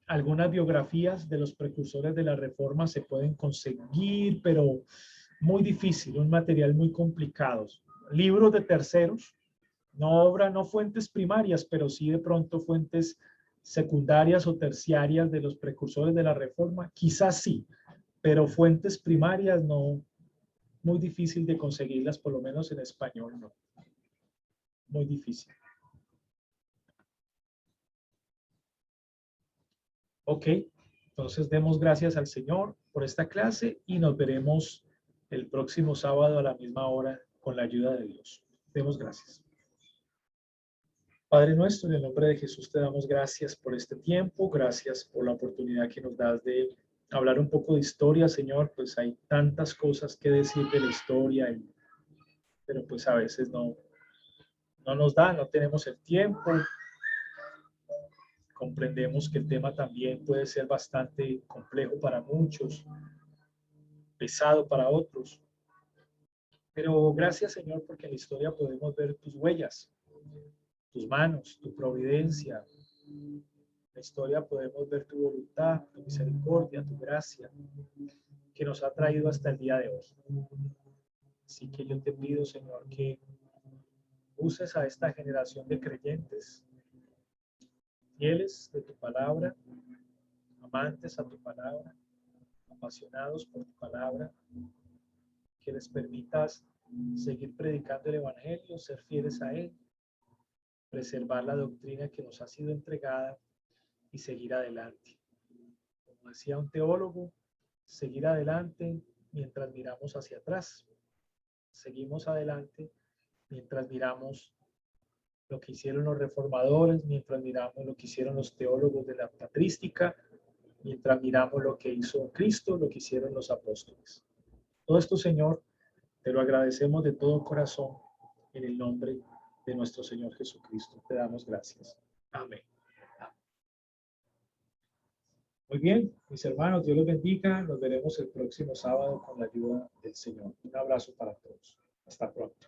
Algunas biografías de los precursores de la reforma se pueden conseguir, pero muy difícil, un material muy complicado. Libros de terceros, no fuentes primarias, pero sí de pronto fuentes secundarias o terciarias de los precursores de la reforma, quizás sí, pero fuentes primarias no, muy difícil de conseguirlas, por lo menos en español, no. Muy difícil. Ok, entonces demos gracias al Señor por esta clase y nos veremos el próximo sábado a la misma hora con la ayuda de Dios. Demos gracias. Padre nuestro, en el nombre de Jesús te damos gracias por este tiempo, gracias por la oportunidad que nos das de hablar un poco de historia, Señor, pues hay tantas cosas que decir de la historia, pero pues a veces no nos da, no tenemos el tiempo. Comprendemos que el tema también puede ser bastante complejo para muchos, pesado para otros. Pero gracias, Señor, porque en la historia podemos ver tus huellas, tus manos, tu providencia. En la historia podemos ver tu voluntad, tu misericordia, tu gracia, que nos ha traído hasta el día de hoy. Así que yo te pido, Señor, que uses a esta generación de creyentes, fieles de tu palabra, amantes a tu palabra, apasionados por tu palabra, que les permitas seguir predicando el Evangelio, ser fieles a él, preservar la doctrina que nos ha sido entregada y seguir adelante. Como decía un teólogo, seguir adelante mientras miramos hacia atrás. Seguimos adelante mientras miramos lo que hicieron los reformadores, mientras miramos lo que hicieron los teólogos de la patrística, mientras miramos lo que hizo Cristo, lo que hicieron los apóstoles. Todo esto, Señor, te lo agradecemos de todo corazón en el nombre de nuestro Señor Jesucristo. Te damos gracias. Amén. Muy bien, mis hermanos, Dios los bendiga. Nos veremos el próximo sábado con la ayuda del Señor. Un abrazo para todos. Hasta pronto.